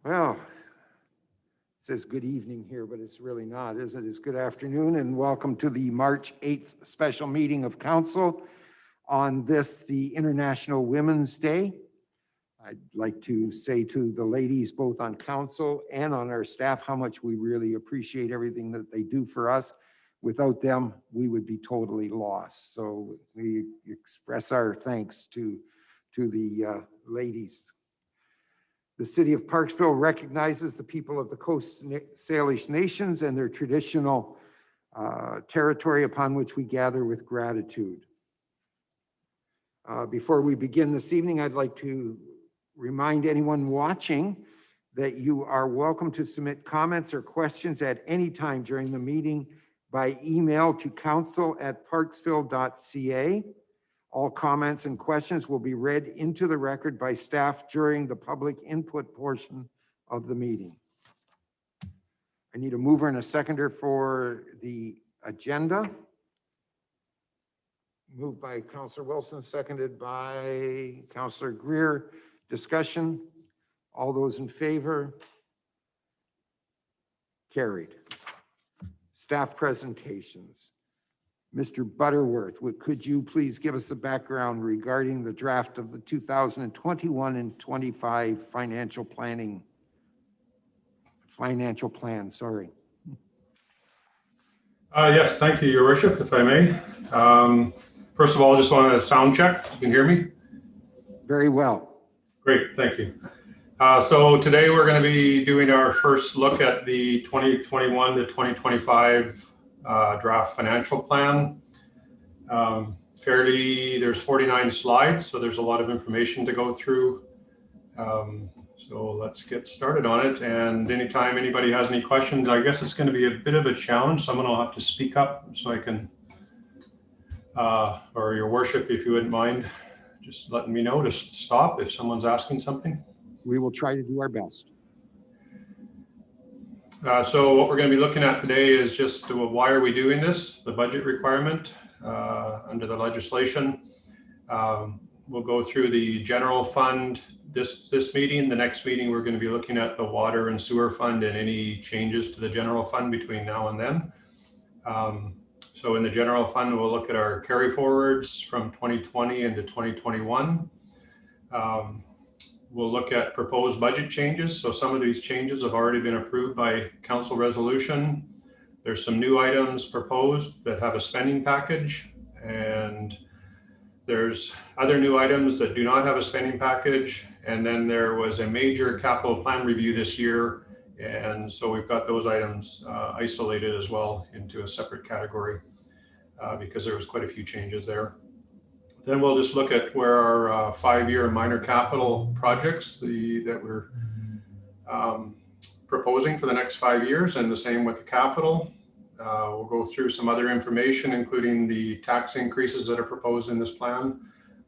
Well, it says good evening here, but it's really not, is it? It's good afternoon, and welcome to the March 8th special meeting of council on this, the International Women's Day. I'd like to say to the ladies, both on council and on our staff, how much we really appreciate everything that they do for us. Without them, we would be totally lost. So we express our thanks to the ladies. The city of Parksville recognizes the people of the Coast Salish nations and their traditional territory upon which we gather with gratitude. Before we begin this evening, I'd like to remind anyone watching that you are welcome to submit comments or questions at any time during the meeting by email to council@parksville.ca. All comments and questions will be read into the record by staff during the public input portion of the meeting. I need a mover and a seconder for the agenda. Moved by Councillor Wilson, seconded by Councillor Greer. Discussion. All those in favor? Carried. Staff presentations. Mr. Butterworth, could you please give us the background regarding the draft of the 2021 and 25 financial plan, sorry. Yes, thank you, Your Worship, if I may. First of all, I just wanted to sound check. You can hear me? Very well. Great, thank you. So today we're going to be doing our first look at the 2021 to 2025 draft financial plan. There's 49 slides, so there's a lot of information to go through. So let's get started on it. And anytime anybody has any questions, I guess it's going to be a bit of a challenge. Someone will have to speak up so I can, or Your Worship, if you wouldn't mind, just letting me know to stop if someone's asking something. We will try to do our best. So what we're going to be looking at today is just why are we doing this, the budget requirement under the legislation. We'll go through the general fund this meeting. The next meeting we're going to be looking at the water and sewer fund and any changes to the general fund between now and then. So in the general fund, we'll look at our carry forwards from 2020 into 2021. We'll look at proposed budget changes. So some of these changes have already been approved by council resolution. There's some new items proposed that have a spending package, and there's other new items that do not have a spending package. And then there was a major capital plan review this year. And so we've got those items isolated as well into a separate category because there was quite a few changes there. Then we'll just look at where our 5-year minor capital projects that we're proposing for the next 5 years, and the same with the capital. We'll go through some other information, including the tax increases that are proposed in this plan.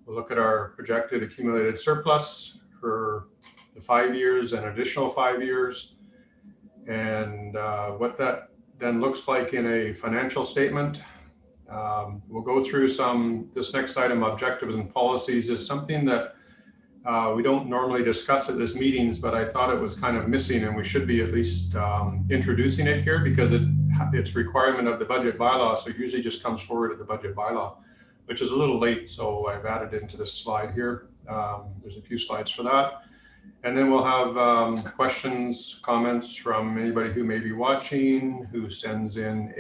We'll look at our projected accumulated surplus for the 5 years and additional 5 years, and what that then looks like in a financial statement. We'll go through this next item, objectives and policies, is something that we don't normally discuss at this meetings, but I thought it was kind of missing, and we should be at least introducing it here because it's requirement of the budget bylaw. So it usually just comes forward at the budget bylaw, which is a little late. So I've added it into this slide here. There's a few slides for that. And then we'll have questions, comments from anybody who may be watching, who sends in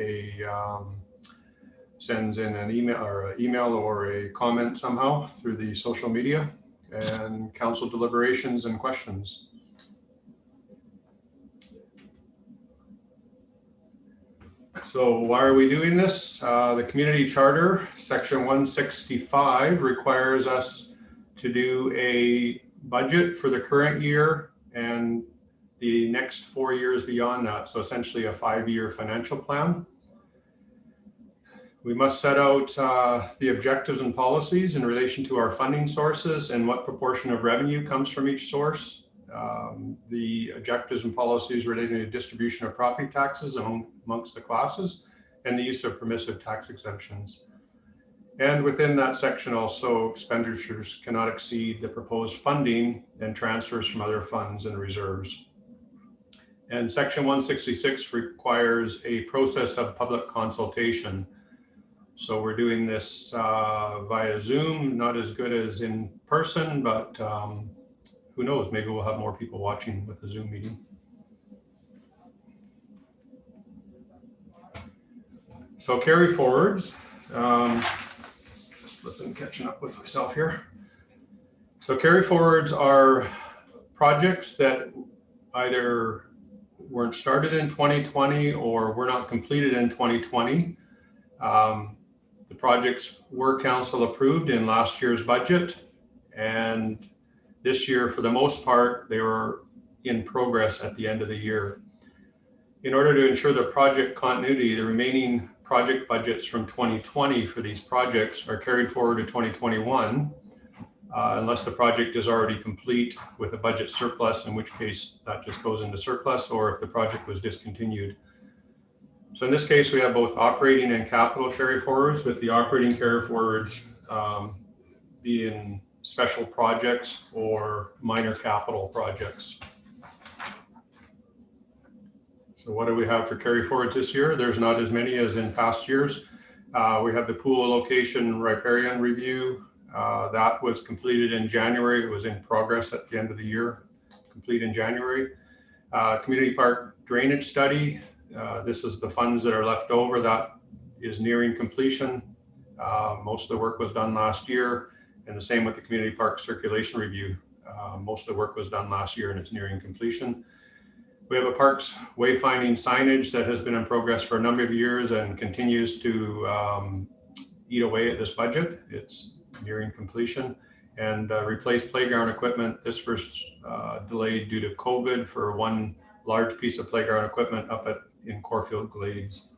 an email or a comment somehow through the social media, and council deliberations and questions. So why are we doing this? The community charter, section 165, requires us to do a budget for the current year and the next 4 years beyond that. So essentially a 5-year financial plan. We must set out the objectives and policies in relation to our funding sources and what proportion of revenue comes from each source. The objectives and policies relating to distribution of property taxes amongst the classes and the use of permissive tax exemptions. And within that section also, expenditures cannot exceed the proposed funding and transfers from other funds and reserves. And section 166 requires a process of public consultation. So we're doing this via Zoom, not as good as in person, but who knows, maybe we'll have more people watching with the Zoom meeting. So carry forwards, just catching up with myself here. So carry forwards are projects that either weren't started in 2020 or were not completed in 2020. The projects were council approved in last year's budget, and this year, for the most part, they were in progress at the end of the year. In order to ensure the project continuity, the remaining project budgets from 2020 for these projects are carried forward to 2021, unless the project is already complete with a budget surplus, in which case that just goes into surplus, or if the project was discontinued. So in this case, we have both operating and capital carry forwards, with the operating carry forwards being special projects or minor capital projects. So what do we have for carry forwards this year? There's not as many as in past years. We have the pool location riparian review. That was completed in January. It was in progress at the end of the year, complete in January. Community park drainage study. This is the funds that are left over. That is nearing completion. Most of the work was done last year, and the same with the community park circulation review. Most of the work was done last year and it's nearing completion. We have a parks wayfinding signage that has been in progress for a number of years and continues to eat away at this budget. It's nearing completion. And replace playground equipment. This was delayed due to COVID for one large piece of playground equipment up in Corfield Glades.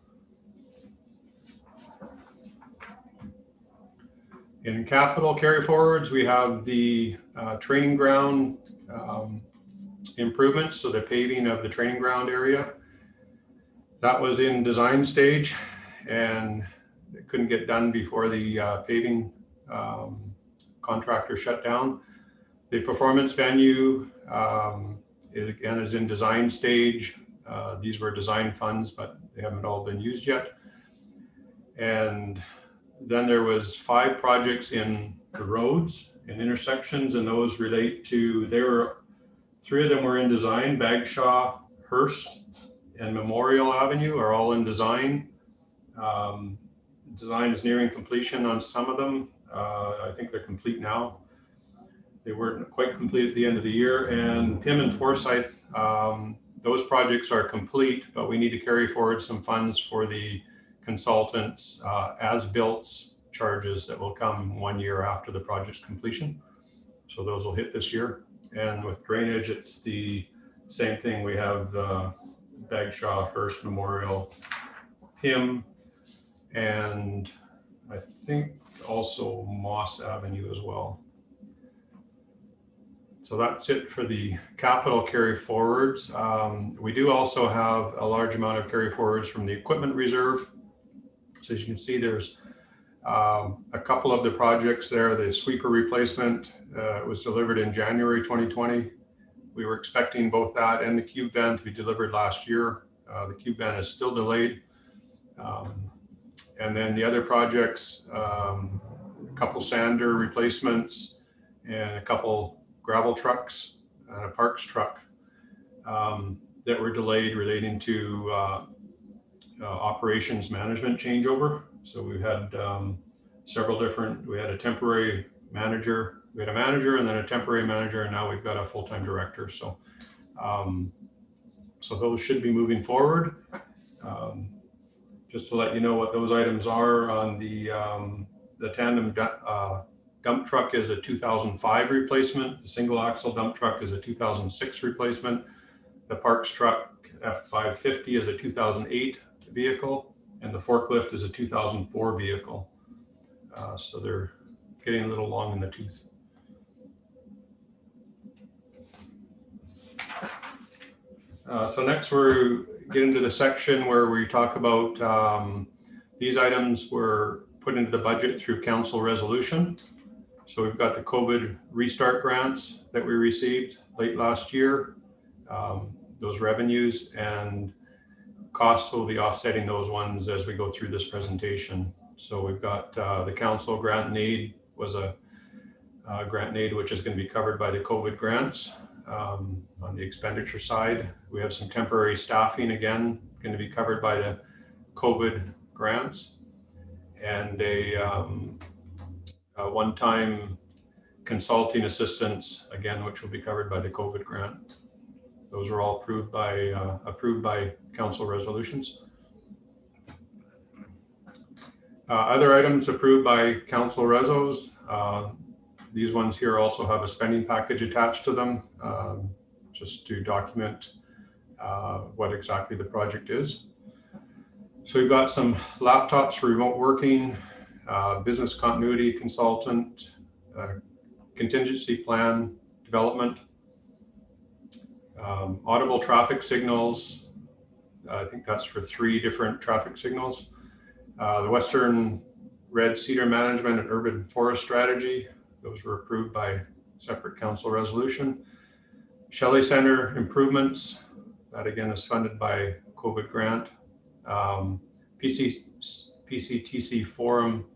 In capital carry forwards, we have the training ground improvements, so the paving of the training ground area. That was in design stage and it couldn't get done before the paving contractor shut down. The performance venue is in design stage. These were design funds, but they haven't all been used yet. And then there was 5 projects in the roads and intersections, and those relate to, 3 of them were in design. Bagshaw, Hearst, and Memorial Avenue are all in design. Design is nearing completion on some of them. I think they're complete now. They weren't quite complete at the end of the year. And Pym and Forsyth, those projects are complete, but we need to carry forward some funds for the consultants as-built charges that will come 1 year after the project's completion. So those will hit this year. And with drainage, it's the same thing. We have the Bagshaw, Hearst, Memorial, Pym, and I think also Moss Avenue as well. So that's it for the capital carry forwards. We do also have a large amount of carry forwards from the equipment reserve. So as you can see, there's a couple of the projects there. The sweeper replacement was delivered in January 2020. We were expecting both that and the cube van to be delivered last year. The cube van is still delayed. And then the other projects, a couple sander replacements and a couple gravel trucks and a parks truck that were delayed relating to operations management changeover. So we've had several different, we had a temporary manager, we had a manager and then a temporary manager, and now we've got a full-time director. So, so those should be moving forward. Just to let you know what those items are, on the tandem dump truck is a 2005 replacement. The single axle dump truck is a 2006 replacement. The parks truck F550 is a 2008 vehicle, and the forklift is a 2004 vehicle. So they're getting a little long in the tooth. So next we're getting into the section where we talk about these items were put into the budget through council resolution. So we've got the COVID restart grants that we received late last year. those revenues, and costs will be offsetting those ones as we go through this presentation. So we've got the council grant and aid was a grant and aid, which is going to be covered by the COVID grants. On the expenditure side, we have some temporary staffing, again, going to be covered by the COVID grants, and a one-time consulting assistance, again, which will be covered by the COVID grant. Those are all approved by council resolutions. Other items approved by council resos. These ones here also have a spending package attached to them, just to document what exactly the project is. So we've got some laptops for remote working, business continuity consultant, contingency plan development, audible traffic signals. I think that's for 3 different traffic signals. The Western Red Cedar Management and Urban Forest Strategy. Those were approved by separate council resolution. Shelley Center improvements. That again is funded by COVID grant. PCTC Forum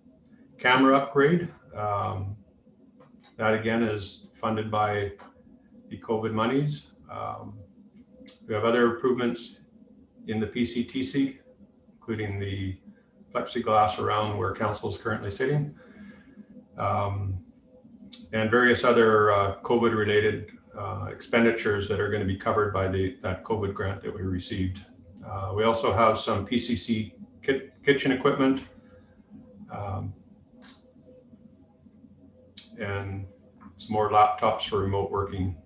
camera upgrade. That again is funded by the COVID monies. We have other improvements in the PCTC, including the plexiglass around where council is currently sitting, and various other COVID related expenditures that are going to be covered by that COVID grant that we received. We also have some PCC kitchen equipment, and some more laptops for remote working,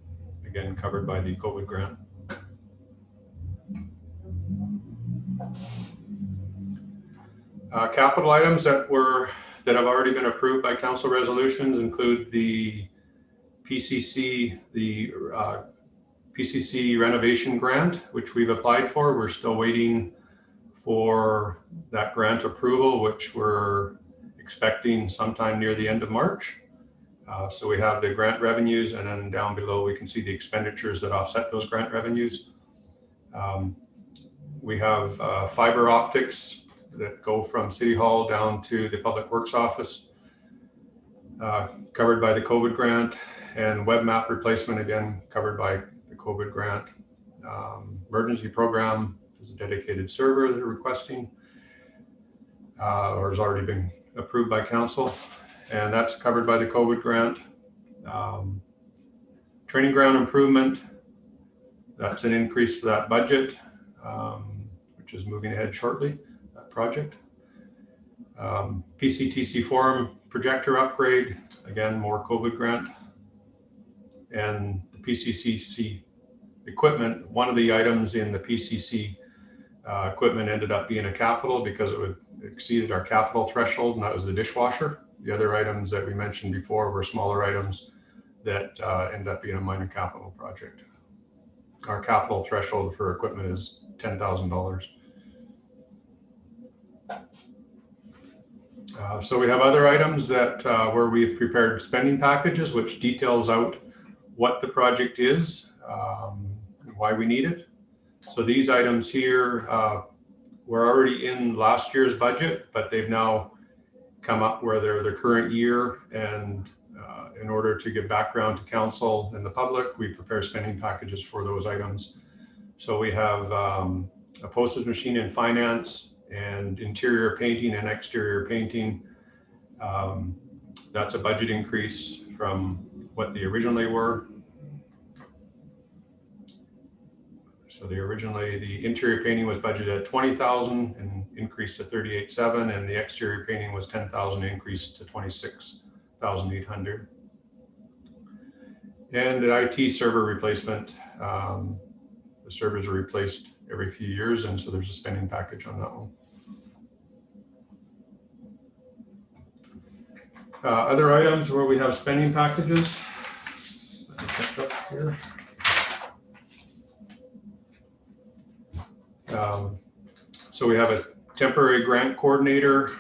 again covered by the COVID grant. Capital items that have already been approved by council resolutions include the PCC, PCC renovation grant, which we've applied for. We're still waiting for that grant approval, which we're expecting sometime near the end of March. So we have the grant revenues, and then down below we can see the expenditures that offset those grant revenues. We have fiber optics that go from City Hall down to the Public Works Office, covered by the COVID grant, and web map replacement, again covered by the COVID grant. Emergency program is a dedicated server that they're requesting, or has already been approved by council, and that's covered by the COVID grant. Training ground improvement, that's an increase to that budget, which is moving ahead shortly, that project. PCTC Forum projector upgrade, again, more COVID grant. And the PCCC equipment, one of the items in the PCC equipment ended up being a capital because it exceeded our capital threshold, and that was the dishwasher. The other items that we mentioned before were smaller items that end up being a minor capital project. Our capital threshold for equipment is $10,000. So we have other items that where we've prepared spending packages, which details out what the project is, and why we need it. So these items here were already in last year's budget, but they've now come up where they're the current year. And in order to give background to council and the public, we prepare spending packages for those items. So we have a postage machine in finance, and interior painting and exterior painting. That's a budget increase from what they originally were. So the interior painting was budgeted at $20,000 and increased to $38,700, and the exterior painting was $10,000, increased to $26,800. And the IT server replacement, the servers are replaced every few years, and so there's a spending package on that one. Other items where we have spending packages. Let me catch up here. So we have a temporary grant coordinator,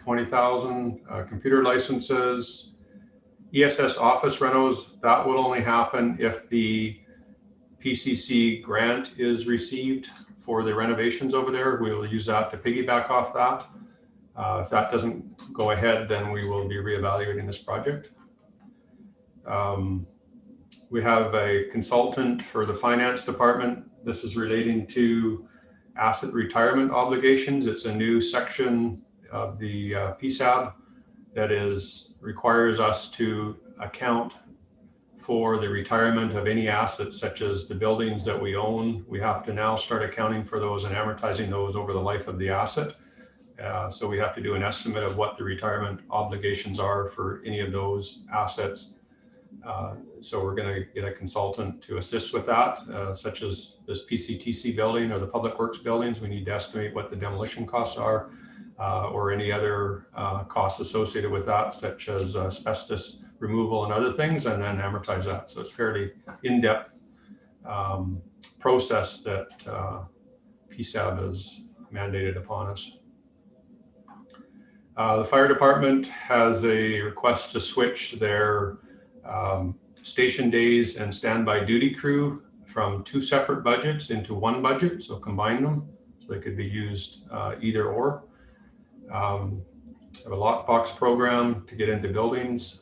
$20,000, computer licenses, ESS office renos. That will only happen if the PCC grant is received for the renovations over there. We will use that to piggyback off that. If that doesn't go ahead, then we will be reevaluating this project. We have a consultant for the finance department. This is relating to asset retirement obligations. It's a new section of the PSAB that requires us to account for the retirement of any assets such as the buildings that we own. We have to now start accounting for those and amortizing those over the life of the asset. So we have to do an estimate of what the retirement obligations are for any of those assets. So we're going to get a consultant to assist with that, such as this PCTC building or the Public Works buildings. We need to estimate what the demolition costs are, or any other costs associated with that, such as asbestos removal and other things, and then amortize that. So it's fairly in-depth process that PSAB has mandated upon us. The fire department has a request to switch their station days and standby duty crew from 2 separate budgets into 1 budget, so combine them so they could be used either or. Have a lockbox program to get into buildings,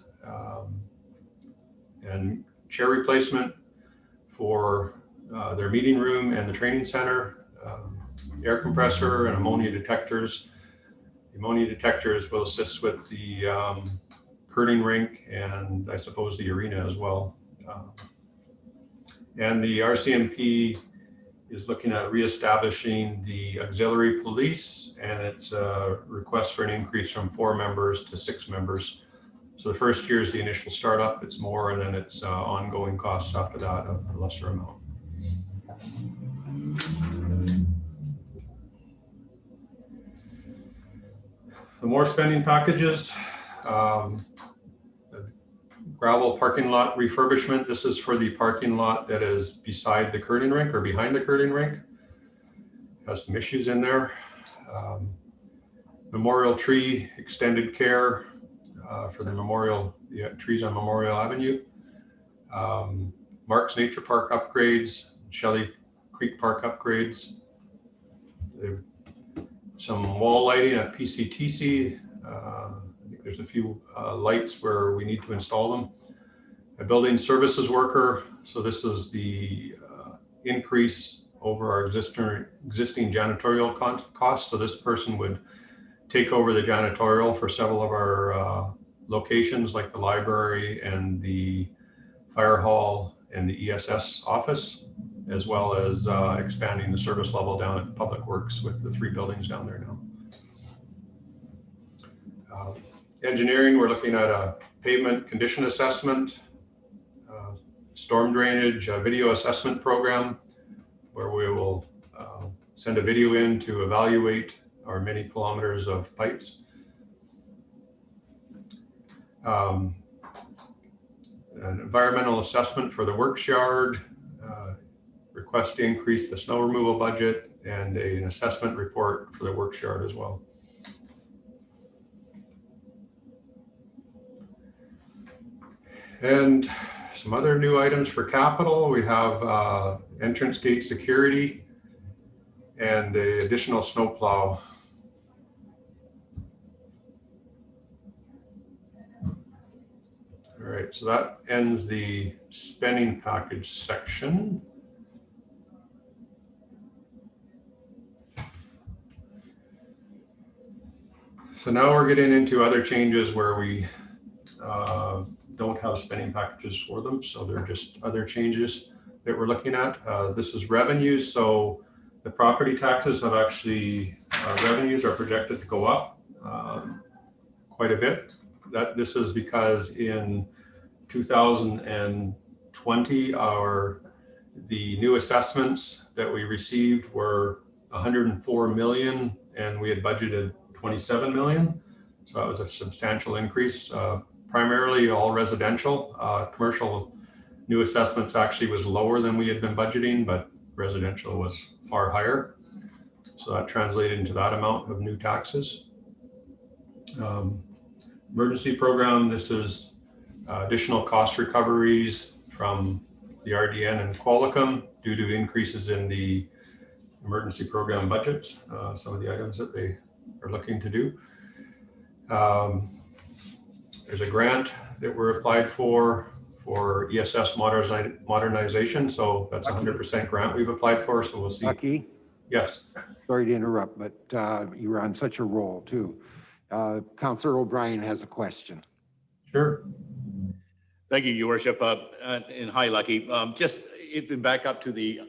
and chair replacement for their meeting room and the training center, air compressor and ammonia detectors. The ammonia detectors will assist with the curling rink and I suppose the arena as well. And the RCMP is looking at reestablishing the auxiliary police, and it's a request for an increase from 4 members to 6 members. So the first year is the initial startup, it's more, and then it's ongoing costs after that of a lesser amount. The more spending packages, gravel parking lot refurbishment. This is for the parking lot that is beside the curling rink or behind the curling rink. Has some issues in there. Memorial tree extended care for the memorial trees on Memorial Avenue. Mark's Nature Park upgrades, Shelley Creek Park upgrades. Some wall lighting at PCTC. I think there's a few lights where we need to install them. A building services worker. So this is the increase over our existing janitorial costs. So this person would take over the janitorial for several of our locations like the library and the fire hall and the ESS office, as well as expanding the service level down at Public Works with the 3 buildings down there now. Engineering, we're looking at a pavement condition assessment, storm drainage, video assessment program, where we will send a video in to evaluate our many kilometers of pipes. An environmental assessment for the works yard, request to increase the snow removal budget, and an assessment report for the works yard as well. And some other new items for capital. We have entrance gate security and the additional snowplow. All right, so that ends the spending package section. So now we're getting into other changes where we don't have spending packages for them. So they're just other changes that we're looking at. This is revenues. So the property taxes have actually, revenues are projected to go up quite a bit. This is because in 2020, the new assessments that we received were 104 million and we had budgeted 27 million. So that was a substantial increase, primarily all residential. Commercial new assessments actually was lower than we had been budgeting, but residential was far higher. So that translated into that amount of new taxes. Emergency program, this is additional cost recoveries from the RDN and Qualicum due to increases in the emergency program budgets, some of the items that they are looking to do. There's a grant that we're applied for ESS modernization. So that's 100% grant we've applied for. So we'll see. Lucky, Yes. sorry to interrupt, but you were on such a roll too. Councillor O'Brien has a question. Sure. Thank you, Your Worship. And hi, Lucky. Just if we back up to the,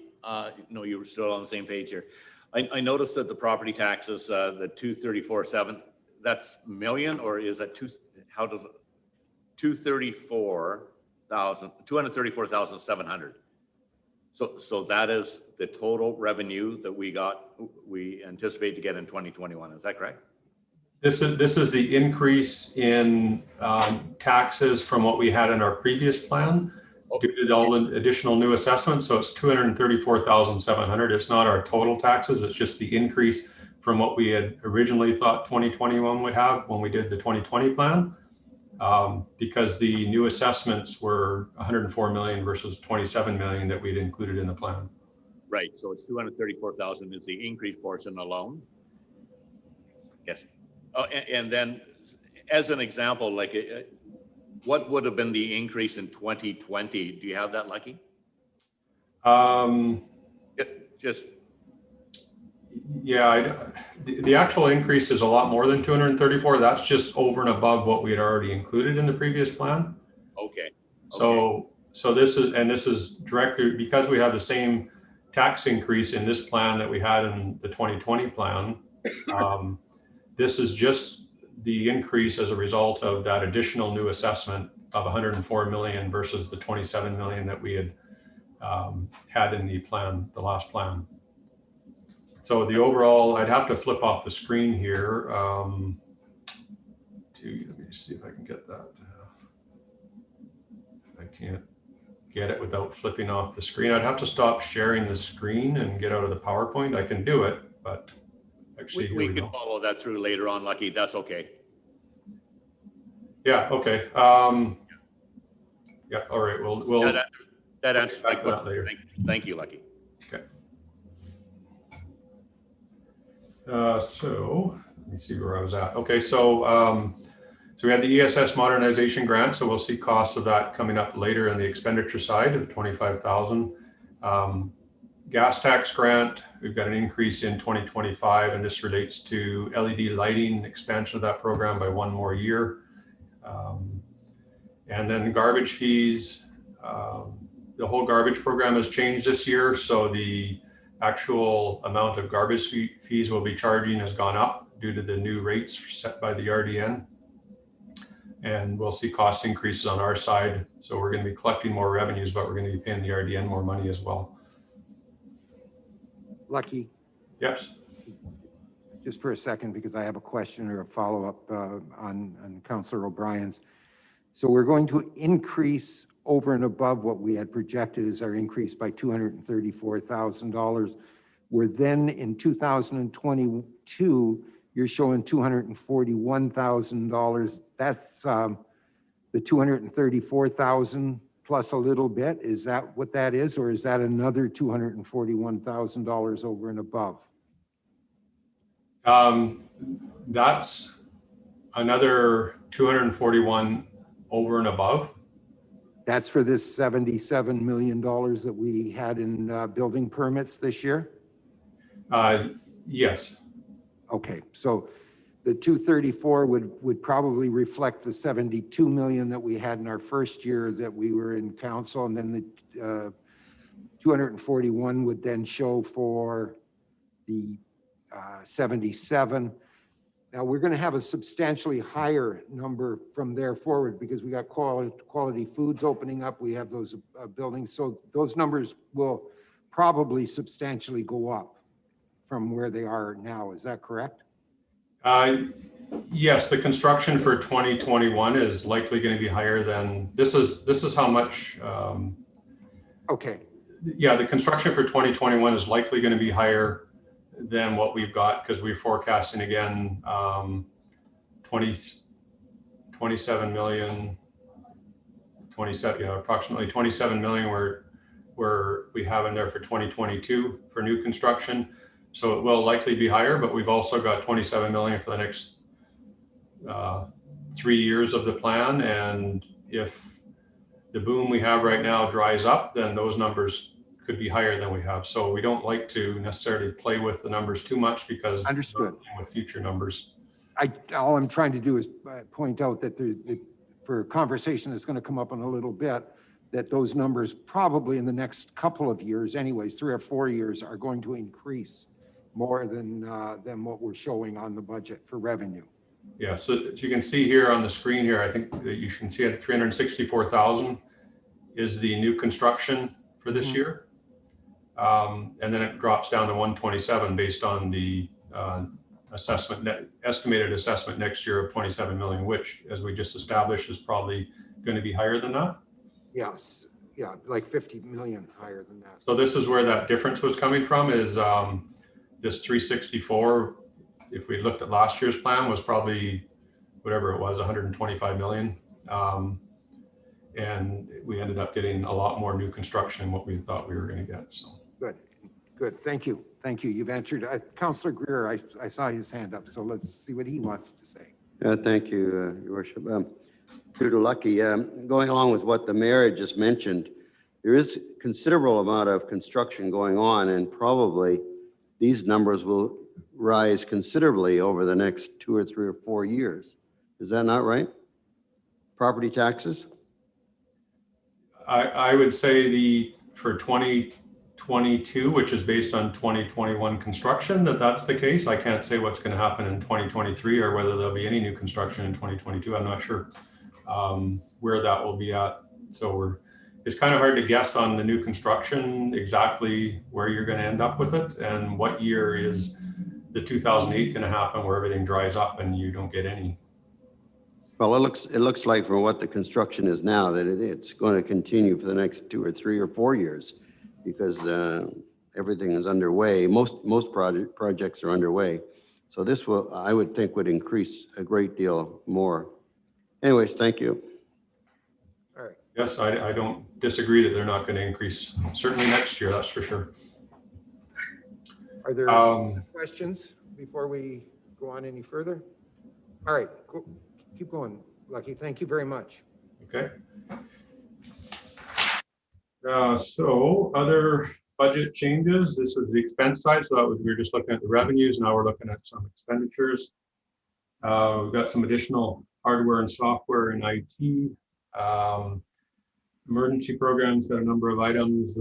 no, you were still on the same page here. I noticed that the property taxes, the 234,700, that's million, or is that how does it? 234,700. So that is the total revenue that we anticipate to get in 2021. Is that correct? This is the increase in taxes from what we had in our previous plan due to all the additional new assessments. So it's 234,700. It's not our total taxes. It's just the increase from what we had originally thought 2021 would have when we did the 2020 plan. Because the new assessments were 104 million versus 27 million that we'd included in the plan. Right. So it's 234,000 is the increased portion alone. Yes. Oh, and then as an example, like what would have been the increase in 2020? Do you have that, Lucky? Just. Yeah, the actual increase is a lot more than 234. That's just over and above what we had already included in the previous plan. Okay. So this is directly because we have the same tax increase in this plan that we had in the 2020 plan. This is just the increase as a result of that additional new assessment of 104 million versus the 27 million that we had had in the plan, the last plan. So the overall, I'd have to flip off the screen here. Let me just see if I can get that. I can't get it without flipping off the screen. I'd have to stop sharing the screen and get out of the PowerPoint. I can do it, but actually we can follow that through later on, Lucky. That's okay. Yeah. Okay. Yeah. All right. We'll that answers my question. Later. Thank you, Lucky. Okay. So let me see where I was at. Okay, so we had the ESS modernization grant, so we'll see costs of that coming up later in the expenditure side of 25,000. Gas tax grant, we've got an increase in 2025, and this relates to LED lighting, expansion of that program by 1 more year. And then garbage fees, the whole garbage program has changed this year, so the actual amount of garbage fees we'll be charging has gone up due to the new rates set by the RDN. And we'll see cost increases on our side. So we're going to be collecting more revenues, but we're going to be paying the RDN more money as well. Lucky. Yes. Just for a second, because I have a question or a follow-up on Councillor O'Brien's. So we're going to increase over and above what we had projected as our increase by $234,000. We're then in 2022, you're showing $241,000. That's the 234,000 plus a little bit. Is that what that is, or is that another $241,000 over and above? That's another 241 over and above. That's for this $77 million that we had in building permits this year? Yes. Okay, so the 234 would probably reflect the 72 million that we had in our first year that we were in council, and then the 241 would then show for the 77. Now we're going to have a substantially higher number from there forward because we got quality foods opening up. We have those buildings, so those numbers will probably substantially go up from where they are now. Is that correct? Yes, the construction for 2021 is likely going to be higher than this is how much. Okay. Yeah, the construction for 2021 is likely going to be higher than what we've got because we're forecasting again 27 million, 27, yeah, approximately 27 million. We're we have in there for 2022 for new construction. So it will likely be higher, but we've also got 27 million for the next 3 years of the plan. And if the boom we have right now dries up, then those numbers could be higher than we have. So we don't like to necessarily play with the numbers too much because Understood. with future numbers. All I'm trying to do is point out that for a conversation that's going to come up in a little bit, that those numbers probably in the next couple of years anyways, 3 or 4 years, are going to increase more than what we're showing on the budget for revenue. Yeah, so you can see here on the screen here, I think that you can see at 364,000 is the new construction for this year. And then it drops down to 127 based on the estimated assessment next year of 27 million, which, as we just established, is probably going to be higher than that. Yes, yeah, like 50 million higher than that. So this is where that difference was coming from, is this 364, if we looked at last year's plan, was probably whatever it was, 125 million. And we ended up getting a lot more new construction than what we thought we were going to get. So Good. Thank you. You've answered. Councillor Greer, I saw his hand up, so let's see what he wants to say. Thank you, Your Worship. Through to Lucky, going along with what the mayor just mentioned, there is considerable amount of construction going on, and probably these numbers will rise considerably over the next 2 or 3 or 4 years. Is that not right? Property taxes? I would say for 2022, which is based on 2021 construction, that's the case. I can't say what's going to happen in 2023 or whether there'll be any new construction in 2022. I'm not sure where that will be at. So it's kind of hard to guess on the new construction exactly where you're going to end up with it, and what year is the 2008 going to happen where everything dries up and you don't get any. Well, it looks like from what the construction is now that it's going to continue for the next 2 or 3 or 4 years, because everything is underway. Most projects are underway. So this will, I would think, would increase a great deal more. Anyways, thank you. All right. Yes, I don't disagree that they're not going to increase. Certainly next year, that's for sure. Are there questions before we go on any further? All right, keep going, Lucky. Thank you very much. Okay. So other budget changes. This is the expense side. So we were just looking at the revenues. Now we're looking at some expenditures. We've got some additional hardware and software in IT. Emergency programs got a number of items.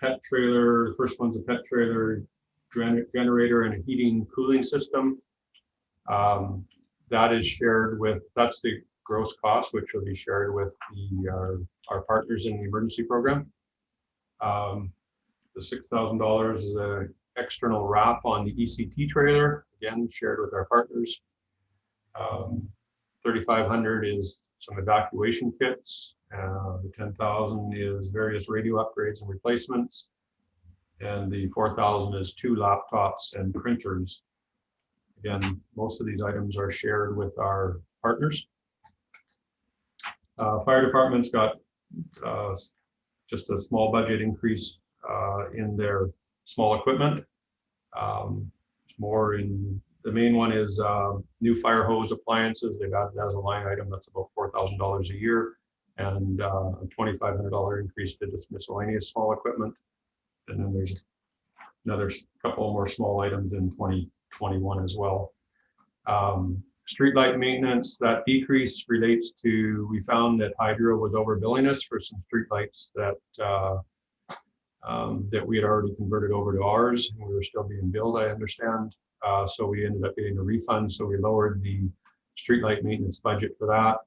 Pet trailer. The first one's a pet trailer, generator, and a heating cooling system. That is shared with, that's the gross cost, which will be shared with our partners in the emergency program. The $6,000 is an external wrap on the ECT trailer, again, shared with our partners. 3,500 is some evacuation kits. The 10,000 is various radio upgrades and replacements. And the 4,000 is 2 laptops and printers. Again, most of these items are shared with our partners. Fire department's got just a small budget increase in their small equipment. More in the main one is new fire hose appliances. They've added that as a line item. That's about $4,000 a year, and a $2,500 increase to this miscellaneous small equipment. And then there's another couple more small items in 2021 as well. Streetlight maintenance, that decrease relates to, we found that Hydro was overbilling us for some streetlights that we had already converted over to ours, and we were still being billed, I understand. So we ended up getting a refund. So we lowered the streetlight maintenance budget for that.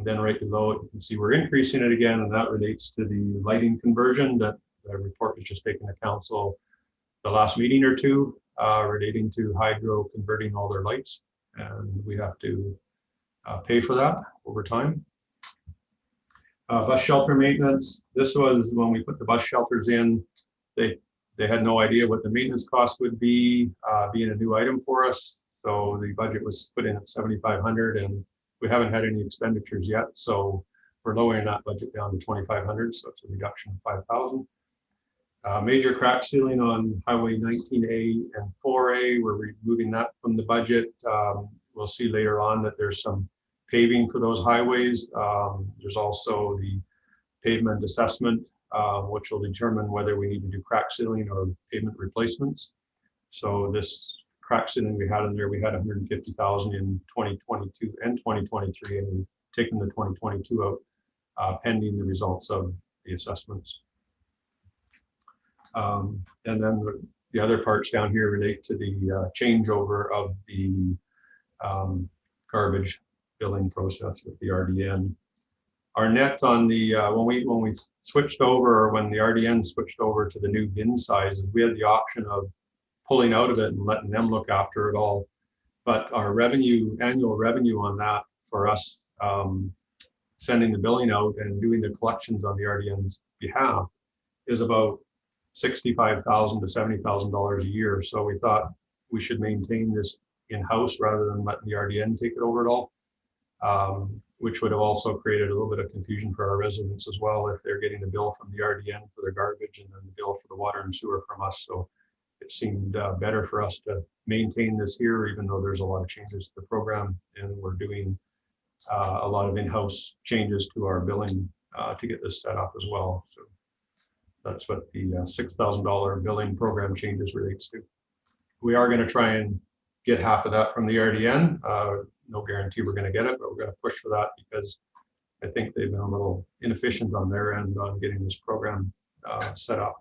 Then right below it, you can see we're increasing it again, and that relates to the lighting conversion that the report was just taken to council the last meeting or two, relating to Hydro converting all their lights, and we have to pay for that over time. Bus shelter maintenance. This was when we put the bus shelters in, they had no idea what the maintenance cost would be, being a new item for us. So the budget was put in at 7,500, and we haven't had any expenditures yet. So we're lowering that budget down to 2,500, so it's a reduction of 5,000. Major crack sealing on Highway 19A and 4A, we're removing that from the budget. We'll see later on that there's some paving for those highways. There's also the pavement assessment, which will determine whether we need to do crack sealing or pavement replacements. So this crack sealing we had in there, we had 150,000 in 2022 and 2023, and we've taken the 2022 out pending the results of the assessments. And then the other parts down here relate to the changeover of the garbage billing process with the RDN. Our net on the when we switched over, or when the RDN switched over to the new bin sizes, we had the option of pulling out of it and letting them look after it all. But our revenue, annual revenue on that for us sending the billing out and doing the collections on the RDN's behalf is about $65,000 to $70,000 a year. So we thought we should maintain this in-house rather than letting the RDN take it over at all, which would have also created a little bit of confusion for our residents as well if they're getting the bill from the RDN for their garbage and then the bill for the water and sewer from us. So it seemed better for us to maintain this here, even though there's a lot of changes to the program, and we're doing a lot of in-house changes to our billing to get this set up as well. So that's what the $6,000 billing program changes relates to. We are going to try and get half of that from the RDN. No guarantee we're going to get it, but we're going to push for that because I think they've been a little inefficient on their end on getting this program set up.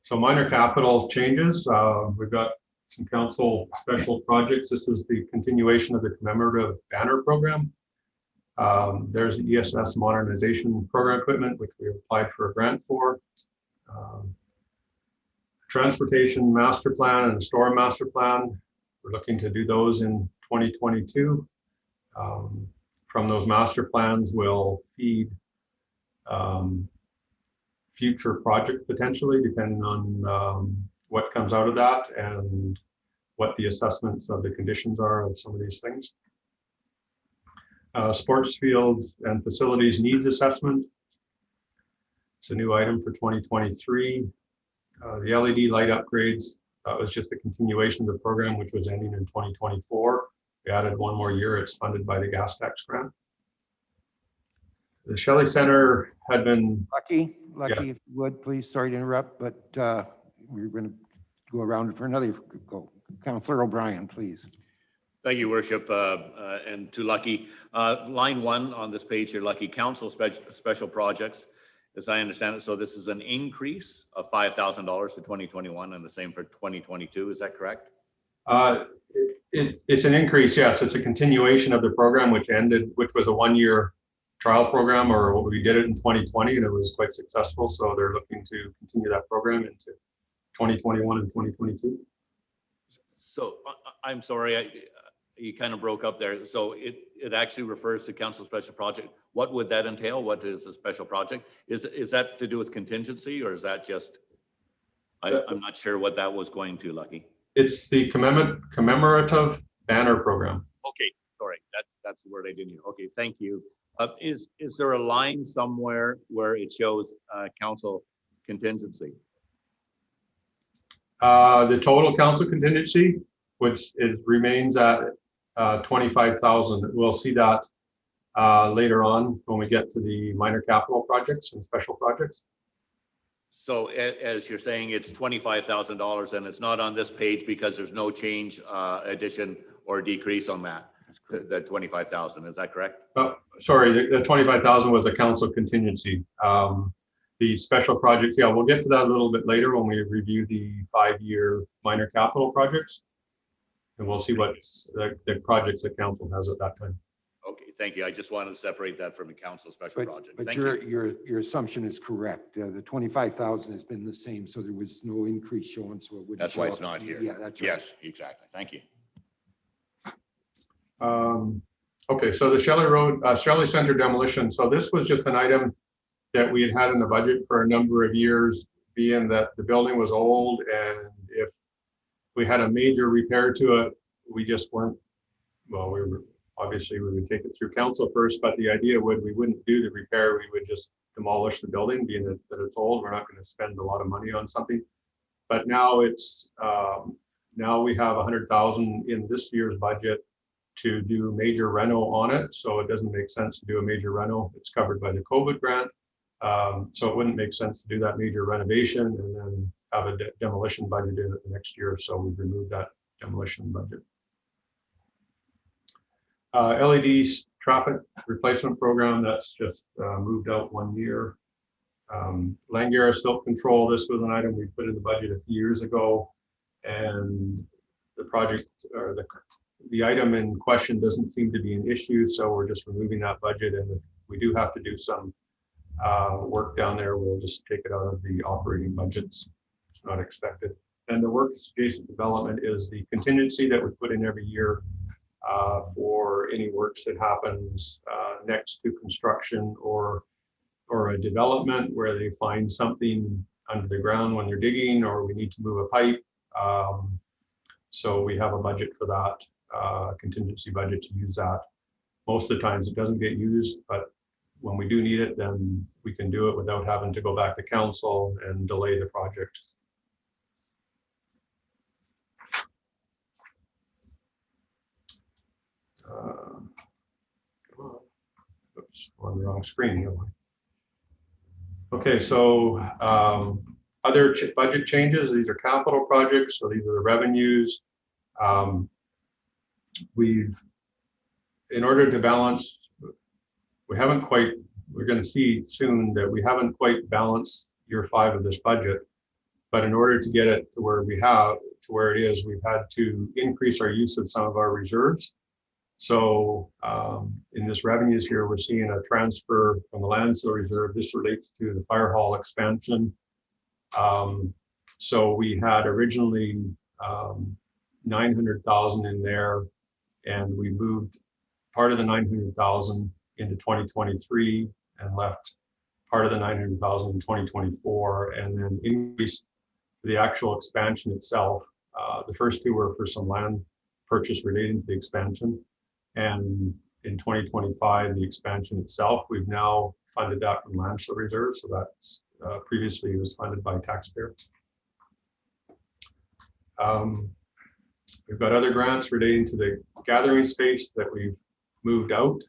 So minor capital changes. We've got some council special projects. This is the continuation of the commemorative banner program. There's the ESS modernization program equipment, which we applied for a grant for. Transportation master plan and the storm master plan. We're looking to do those in 2022. From those master plans will feed future project potentially, depending on what comes out of that and what the assessments of the conditions are of some of these things. Sports fields and facilities needs assessment. It's a new item for 2023. The LED light upgrades, was just a continuation of the program, which was ending in 2024. We added one more year. It's funded by the gas tax grant. The Shelley Center had been... Lucky, Yeah. if you would, please, sorry to interrupt, but we're going to go around for another go. Councillor O'Brien, please. Thank you, Worship, and to Lucky. Line 1 on this page here, Lucky, council special projects, as I understand it. So this is an increase of $5,000 to 2021 and the same for 2022. Is that correct? It's an increase, yes. It's a continuation of the program, which ended, which was a one-year trial program, or what we did it in 2020, and it was quite successful. So they're looking to continue that program into 2021 and 2022. So I'm sorry, you kind of broke up there. So it actually refers to council special project. What would that entail? What is a special project? Is that to do with contingency, or is that just, I'm not sure what that was going to, Lucky. It's the commemorative banner program. Okay, sorry, that's the word I didn't hear. Okay, thank you. Is there a line somewhere where it shows council contingency? The total council contingency, which remains at 25,000. We'll see that later on when we get to the minor capital projects and special projects. So as you're saying, it's $25,000, and it's not on this page because there's no change, addition or decrease on that. That 25,000, is that correct? Sorry, the 25,000 was a council contingency. The special projects, yeah, we'll get to that a little bit later when we review the 5-year minor capital projects, and we'll see what the projects that council has at that time. Okay, thank you. I just wanted to separate that from a council special project. But Thank your assumption is correct. The 25,000 has been the same, so there was no increase shown, so it wouldn't. That's why show it's up. not here. Yeah, that's right. Yes, exactly. Thank you. Okay, so the Shelley Center demolition. So this was just an item that we had in the budget for a number of years, being that the building was old, and if we had a major repair to it, we just weren't, well, we were, obviously we would take it through council first, but the idea we wouldn't do the repair, we would just demolish the building, being that it's old. We're not going to spend a lot of money on something. But now it's, now we have 100,000 in this year's budget to do major reno on it. So it doesn't make sense to do a major reno. It's covered by the COVID grant. So it wouldn't make sense to do that major renovation and then have a demolition budget in it the next year. So we've removed that demolition budget. LED traffic replacement program, that's just moved out 1 year. Langara Silt Control, this was an item we put in the budget a few years ago, and the project or the item in question doesn't seem to be an issue, so we're just removing that budget. And if we do have to do some work down there, we'll just take it out of the operating budgets. It's not expected. And the works adjacent development is the contingency that we put in every year for any works that happens next to construction or a development where they find something under the ground when they're digging, or we need to move a pipe. So we have a budget for that, contingency budget to use that. Most of the times it doesn't get used, but when we do need it, then we can do it without having to go back to council and delay the project. Oops, on the wrong screen. Okay, so other budget changes, these are capital projects, so these are the revenues. In order to balance, we haven't quite, we're going to see soon that we haven't quite balanced year 5 of this budget, but in order to get it to where it is, we've had to increase our use of some of our reserves. So in this revenues here, we're seeing a transfer from the land sale reserve. This relates to the fire hall expansion. So we had originally 900,000 in there, and we moved part of the 900,000 into 2023 and left part of the 900,000 in 2024, and then increased the actual expansion itself. The first two were for some land purchase relating to the expansion. And in 2025, the expansion itself, we've now funded that from land sale reserve. So that's previously was funded by taxpayers. We've got other grants relating to the gathering space that we've moved out.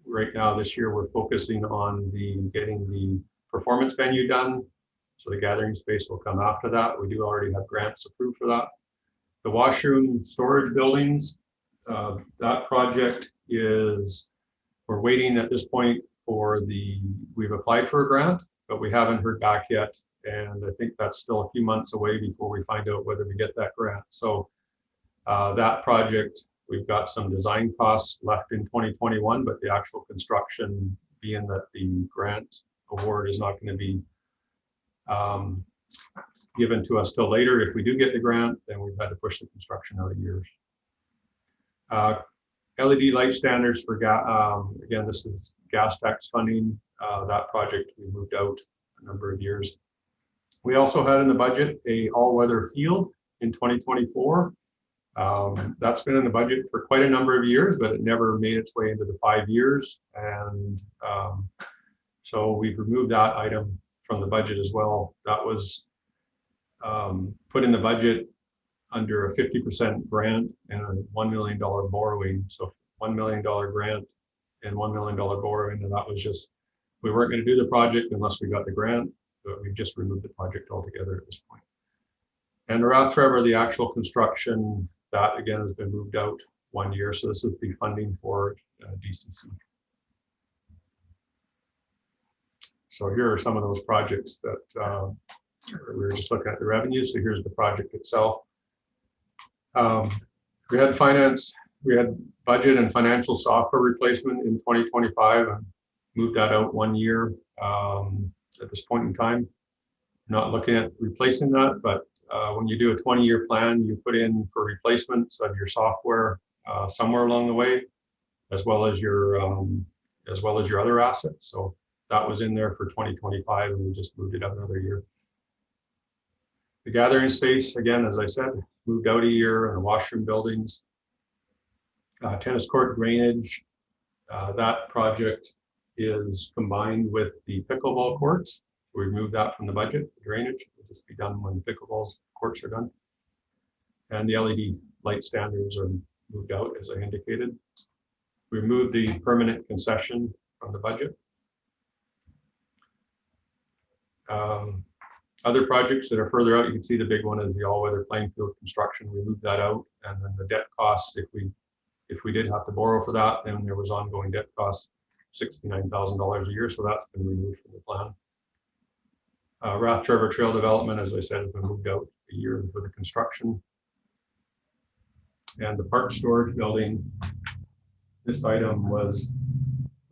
Right now, this year, we're focusing on getting the performance venue done. So the gathering space will come after that. We do already have grants approved for that. The washroom storage buildings, that project is, we're waiting at this point for we've applied for a grant, but we haven't heard back yet. And I think that's still a few months away before we find out whether we get that grant. So that project, we've got some design costs left in 2021, but the actual construction, being that the grant award is not going to be given to us till later. If we do get the grant, then we've had to push the construction out of years. LED light standards for again, this is gas tax funding. That project we moved out a number of years. We also had in the budget a all-weather field in 2024. That's been in the budget for quite a number of years, but it never made its way into the 5 years. And so we've removed that item from the budget as well. That was put in the budget under a 50% grant and a $1 million borrowing. So $1 million grant and $1 million borrowing. And that was just, we weren't going to do the project unless we got the grant, but we've just removed the project altogether at this point. And Rath Trevor, the actual construction, that again has been moved out 1 year. So this is the funding for DCC. So here are some of those projects that we were just looking at the revenue. So here's the project itself. We had budget and financial software replacement in 2025 and moved that out 1 year at this point in time. Not looking at replacing that, but when you do a 20-year plan, you put in for replacements of your software somewhere along the way, as well as your other assets. So that was in there for 2025, and we just moved it out another year. The gathering space, again, as I said, moved out a year, and the washroom buildings. Tennis court drainage, that project is combined with the pickleball courts. We moved that from the budget. Drainage will just be done when the pickleball courts are done. And the LED light standards are moved out, as I indicated. We moved the permanent concession from the budget. Other projects that are further out, you can see the big one is the all-weather playing field construction. We moved that out, and then the debt costs, if we did have to borrow for that, then there was ongoing debt costs, $69,000 a year, so that's been removed from the plan. Rath Trevor Trail development, as I said, has been moved out a year for the construction. And the park storage building, this item was,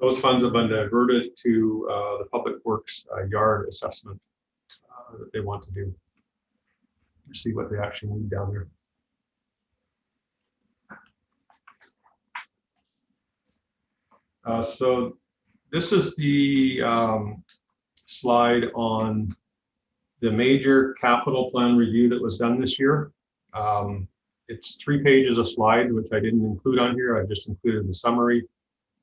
those funds have been diverted to the Public Works yard assessment that they want to do. See what they actually need down there. So this is the slide on the major capital plan review that was done this year. It's 3 pages of slides, which I didn't include on here. I just included the summary.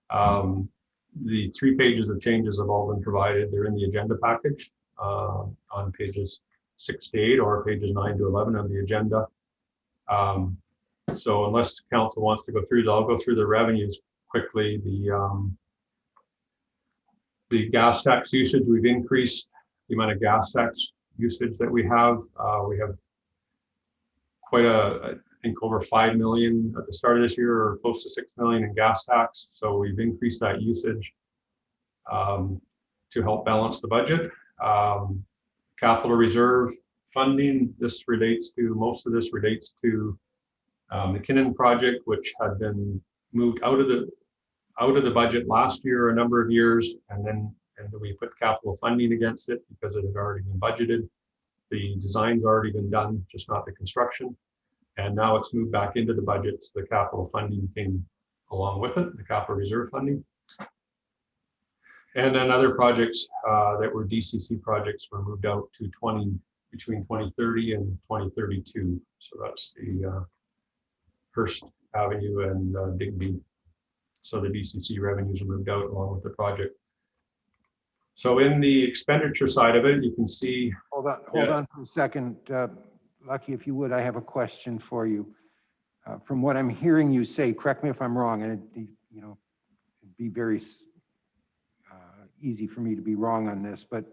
The 3 pages of changes have all been provided. They're in the agenda package on pages 6 to 8 or pages 9 to 11 of the agenda. So unless council wants to go through, I'll go through the revenues quickly. The gas tax usage, we've increased the amount of gas tax usage that we have. We have quite I think over 5 million at the start of this year, or close to 6 million in gas tax. So we've increased that usage to help balance the budget. Capital reserve funding, most of this relates to the Kinnan project, which had been moved out of the budget last year a number of years, and then we put capital funding against it because it had already been budgeted. The design's already been done, just not the construction. And now it's moved back into the budget, so the capital funding came along with it, the capital reserve funding. And then other projects that were DCC projects were moved out to between 2030 and 2032. So that's the Hearst Avenue and Digby. So the DCC revenues are moved out along with the project. So in the expenditure side of it, you can see. Hold on for a second. Lucky, if you would, I have a question for you. From what I'm hearing you say, correct me if I'm wrong, and it'd be very easy for me to be wrong on this, but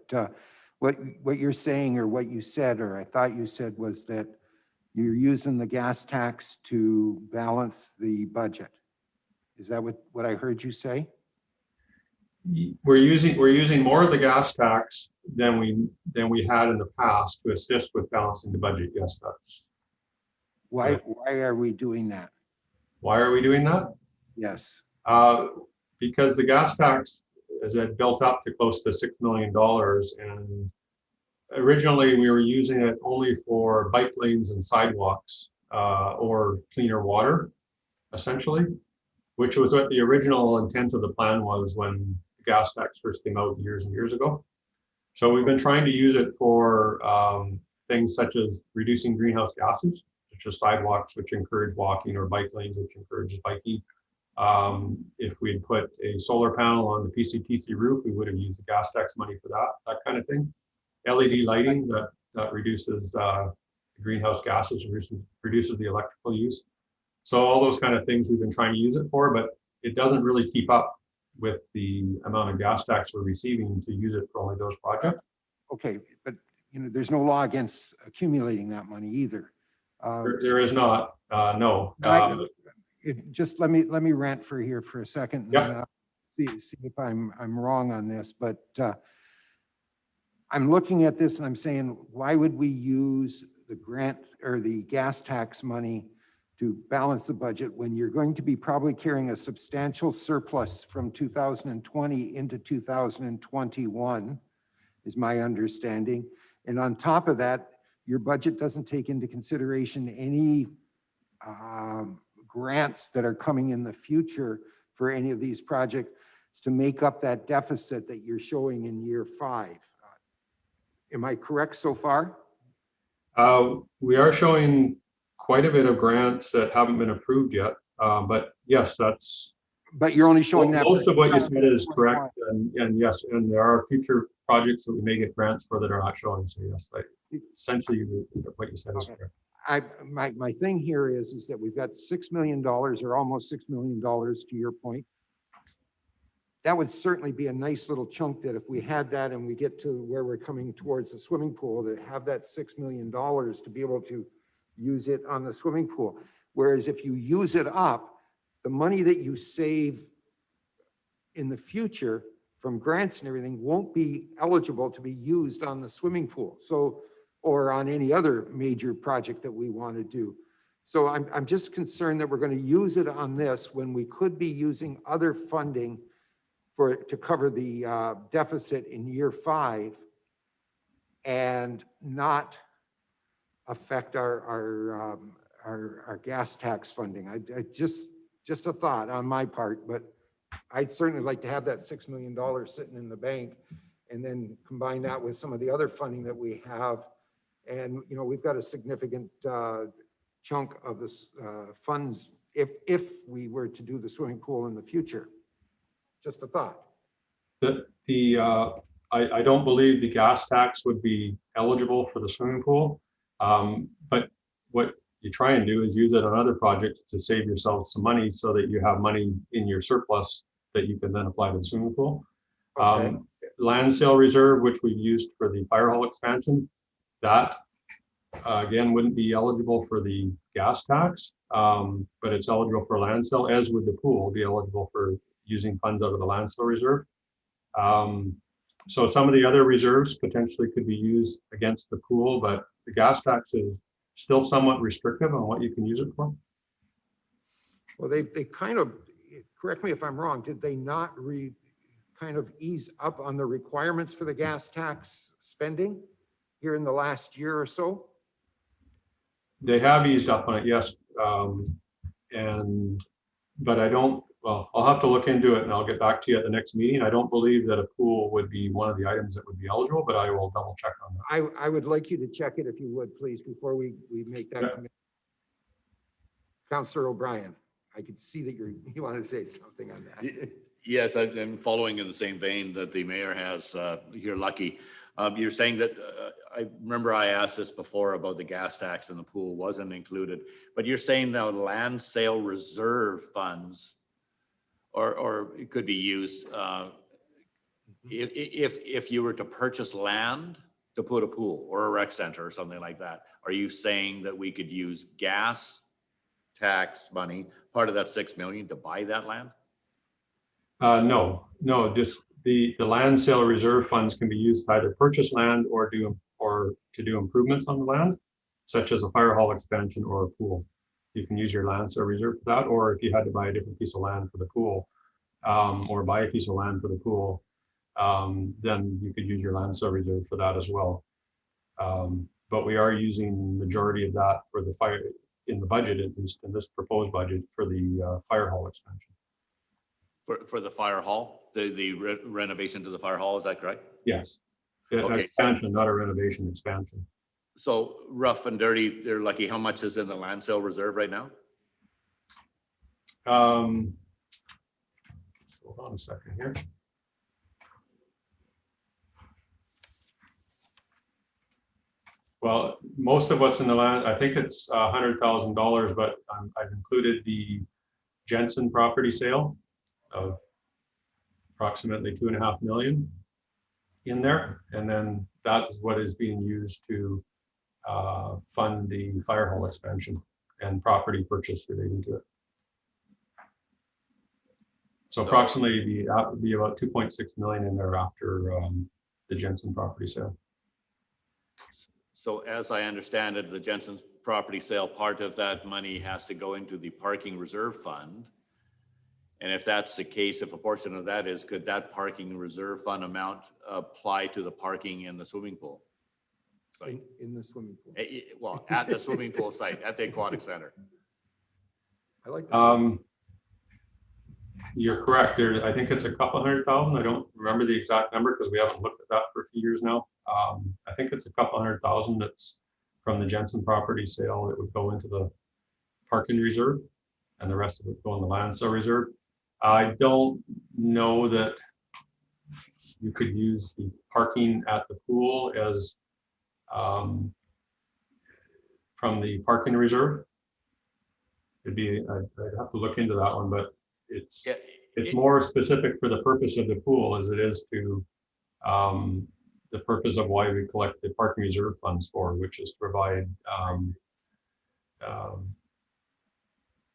what you're saying, or what you said, or I thought you said, was that you're using the gas tax to balance the budget. Is that what I heard you say? We're using more of the gas tax than we had in the past to assist with balancing the budget. Yes, that's Why are we doing that? why are we doing that? Yes. Because the gas tax has built up to close to $6 million, and originally we were using it only for bike lanes and sidewalks or cleaner water, essentially, which was what the original intent of the plan was when the gas tax first came out years and years ago. So we've been trying to use it for things such as reducing greenhouse gases, such as sidewalks, which encourage walking, or bike lanes, which encourages biking. If we'd put a solar panel on the PCTC roof, we would have used the gas tax money for that kind of thing. LED lighting that reduces greenhouse gases, reduces the electrical use. So all those kind of things we've been trying to use it for, but it doesn't really keep up with the amount of gas tax we're receiving to use it for only those projects. Okay, but there's no law against accumulating that money either. There is not, no. Just let me rant for a second. Yeah. And, see if I'm wrong on this, but I'm looking at this and I'm saying, why would we use the grant or the gas tax money to balance the budget when you're going to be probably carrying a substantial surplus from 2020 into 2021, is my understanding. And on top of that, your budget doesn't take into consideration any grants that are coming in the future for any of these projects to make up that deficit that you're showing in year 5. Am I correct so far? We are showing quite a bit of grants that haven't been approved yet. But yes, that's, But you're only showing that. most of what you said is correct. And yes, and there are future projects that we may get grants for that are not showing. So yes, like essentially what you said is correct. My thing here is that we've got $6 million or almost $6 million to your point. That would certainly be a nice little chunk that if we had that and we get to where we're coming towards the swimming pool, to have that $6 million to be able to use it on the swimming pool. Whereas if you use it up, the money that you save in the future from grants and everything won't be eligible to be used on the swimming pool. So, or on any other major project that we want to do. So I'm just concerned that we're going to use it on this when we could be using other funding to cover the deficit in year 5 and not affect our gas tax funding. I just a thought on my part, but I'd certainly like to have that $6 million sitting in the bank and then combine that with some of the other funding that we have. And, you know, we've got a significant chunk of this funds if we were to do the swimming pool in the future. Just a thought. I don't believe the gas tax would be eligible for the swimming pool. But what you try and do is use it on other projects to save yourself some money so that you have money in your surplus that you can then apply to the swimming pool. Okay. Land sale reserve, which we've used for the fire hall expansion, that again wouldn't be eligible for the gas tax, but it's eligible for land sale, as would the pool be eligible for using funds out of the land sale reserve. So some of the other reserves potentially could be used against the pool, but the gas tax is still somewhat restrictive on what you can use it for. Well, they kind of, correct me if I'm wrong, did they not kind of ease up on the requirements for the gas tax spending here in the last year or so? They have eased up on it, yes. But I don't, well, I'll have to look into it and I'll get back to you at the next meeting. I don't believe that a pool would be one of the items that would be eligible, but I will double check on that. I would like you to check it if you would, please, before we make that. Yeah. Councillor O'Brien, I could see that you want to say something on that. Yes, I'm following in the same vein that the mayor has. You're lucky. You're saying that, I remember I asked this before about the gas tax and the pool wasn't included, but you're saying now land sale reserve funds or it could be used if you were to purchase land to put a pool or a rec center or something like that. Are you saying that we could use gas tax money, part of that 6 million, to buy that land? No, just the land sale reserve funds can be used to either purchase land or to do improvements on the land, such as a fire hall expansion or a pool. You can use your land sale reserve for that, or if you had to buy a different piece of land for the pool, or buy a piece of land for the pool, then you could use your land sale reserve for that as well. But we are using majority of that for the fire in the budget, at least in this proposed budget, for the fire hall expansion. For the fire hall, the renovation to the fire hall, is that correct? Yes. Okay. Expansion, not a renovation, expansion. So rough and dirty, they're lucky. How much is in the land sale reserve right now? Hold on a second here. Well, most of what's in the land, I think it's $100,000, but I've included the Jensen property sale of approximately 2.5 million in there. And then that is what is being used to fund the fire hall expansion and property purchase relating to it. So approximately that would be about 2.6 million in there after the Jensen property sale. So as I understand it, the Jensen's property sale, part of that money has to go into the parking reserve fund. And if that's the case, if a portion of that is, could that parking reserve fund amount apply to the parking in the swimming pool? In the swimming pool. Well, at the swimming pool site, at the aquatic center. I like that. You're correct. There, I think it's a couple $100,000. I don't remember the exact number because we haven't looked at that for a few years now. I think it's a couple $100,000 that's from the Jensen property sale that would go into the parking reserve, and the rest of it go in the land sale reserve. I don't know that you could use the parking at the pool as from the parking reserve. It'd be, I'd have to look into that one, but it's more specific for the purpose of the pool as it is to the purpose of why we collect the parking reserve funds for, which is to provide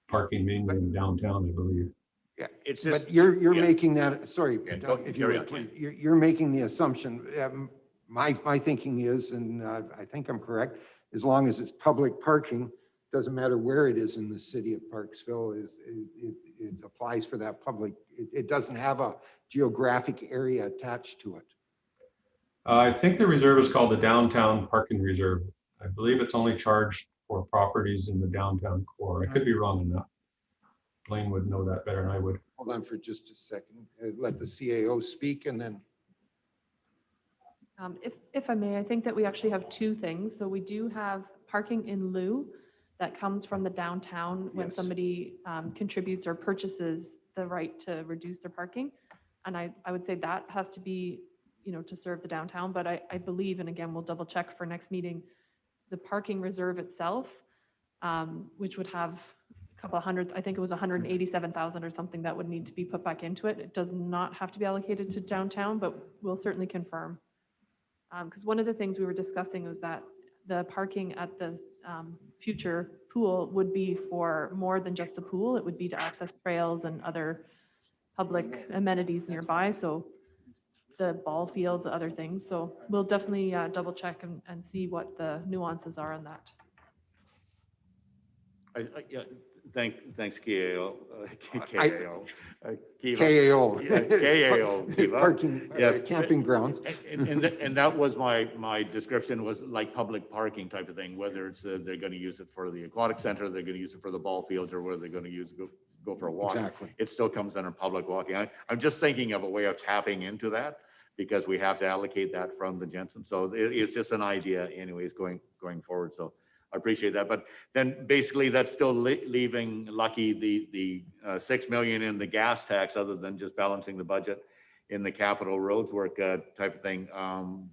parking mainly in downtown, I believe. Yeah, It's just. but you're yeah. making that, sorry, Yeah, if you carry would, on, please, you're making the assumption, my thinking is, and I think I'm correct, as long as it's public parking, doesn't matter where it is in the city of Parksville, it applies for that public, it doesn't have a geographic area attached to it. I think the reserve is called the downtown parking reserve. I believe it's only charged for properties in the downtown core. I could be wrong on that. Blaine would know that better than I would. Hold on for just a second, let the CAO speak and then. If I may, I think that we actually have two things. So we do have parking in lieu that comes from the downtown when Yes. somebody contributes or purchases the right to reduce their parking. And I would say that has to be, to serve the downtown. But I believe, and again, we'll double check for next meeting, the parking reserve itself, which would have a couple hundred, I think it was 187,000 or something that would need to be put back into it. It does not have to be allocated to downtown, but we'll certainly confirm. Because one of the things we were discussing was that the parking at the future pool would be for more than just the pool. It would be to access trails and other public amenities nearby. So the ball fields, other things. So we'll definitely double check and see what the nuances are on that. Yeah, thanks, KAO. KAO. KAO. Yeah, KAO, Kiva. Parking, Yes. camping grounds. And that was my description, was like public parking type of thing, whether it's they're going to use it for the aquatic center, they're going to use it for the ball fields, or whether they're going to go for a walk. Exactly. It still comes under public walking. I'm just thinking of a way of tapping into that, because we have to allocate that from the Jensen. So it's just an idea anyways going forward. So I appreciate that. But then basically that's still leaving Lucky the 6 million in the gas tax, other than just balancing the budget in the capital roads work type of thing.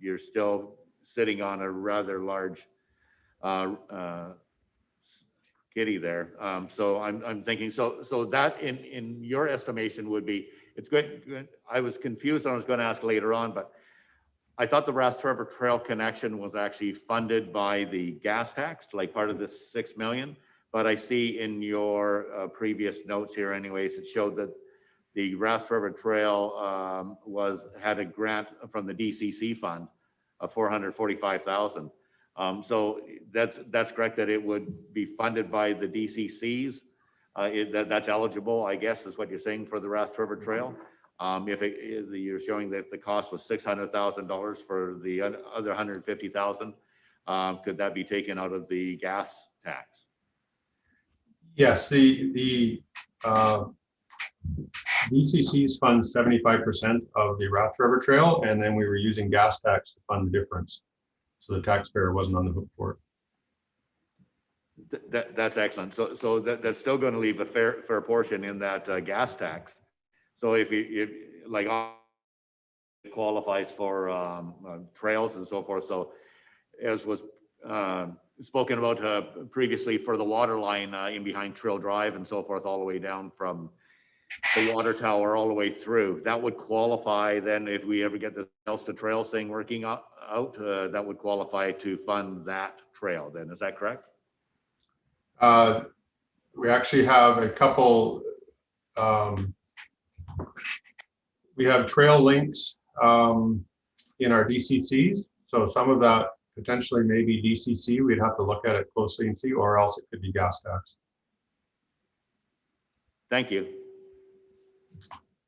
You're still sitting on a rather large kitty there. So I'm thinking, so that in your estimation would be, it's good. I was confused, and I was going to ask later on, but I thought the Rast River Trail connection was actually funded by the gas tax, like part of this 6 million. But I see in your previous notes here anyways, it showed that the Rast River Trail had a grant from the DCC fund of 445,000. So that's correct, that it would be funded by the DCCs. That's eligible, I guess, is what you're saying for the Rast River Trail. If you're showing that the cost was $600,000 for the other 150,000, could that be taken out of the gas tax? Yes, the DCCs fund 75% of the Rast River Trail, and then we were using gas tax to fund the difference. So the taxpayer wasn't on the hook for it. That's excellent. So that's still going to leave a fair portion in that gas tax. So if like qualifies for trails and so forth. So as was spoken about previously for the water line in behind Trail Drive and so forth, all the way down from the water tower all the way through, that would qualify then if we ever get the Trails to Trails thing working out, that would qualify to fund that trail then. Is that correct? We actually have a couple, we have trail links in our DCCs. So some of that potentially may be DCC. We'd have to look at it closely and see, or else it could be gas tax. Thank you.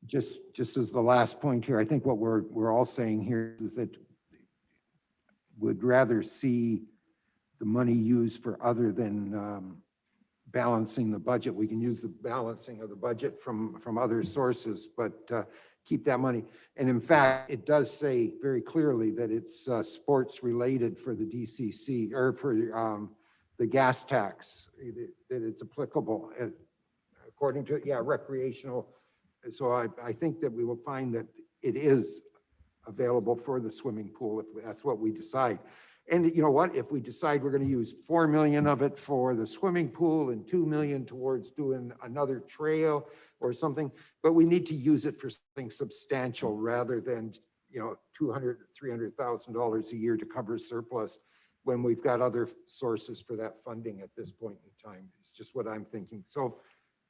Just as the last point here, I think what we're all saying here is that would rather see the money used for other than balancing the budget. We can use the balancing of the budget from other sources, but keep that money. And in fact, it does say very clearly that it's sports related for the DCC or for the the gas tax, that it's applicable according to, yeah, recreational. So I think that we will find that it is available for the swimming pool if that's what we decide. And you know what, if we decide we're going to use 4 million of it for the swimming pool and 2 million towards doing another trail or something, but we need to use it for something substantial rather than, you know, $200,000, $300,000 a year to cover surplus when we've got other sources for that funding at this point in time. It's just what I'm thinking. So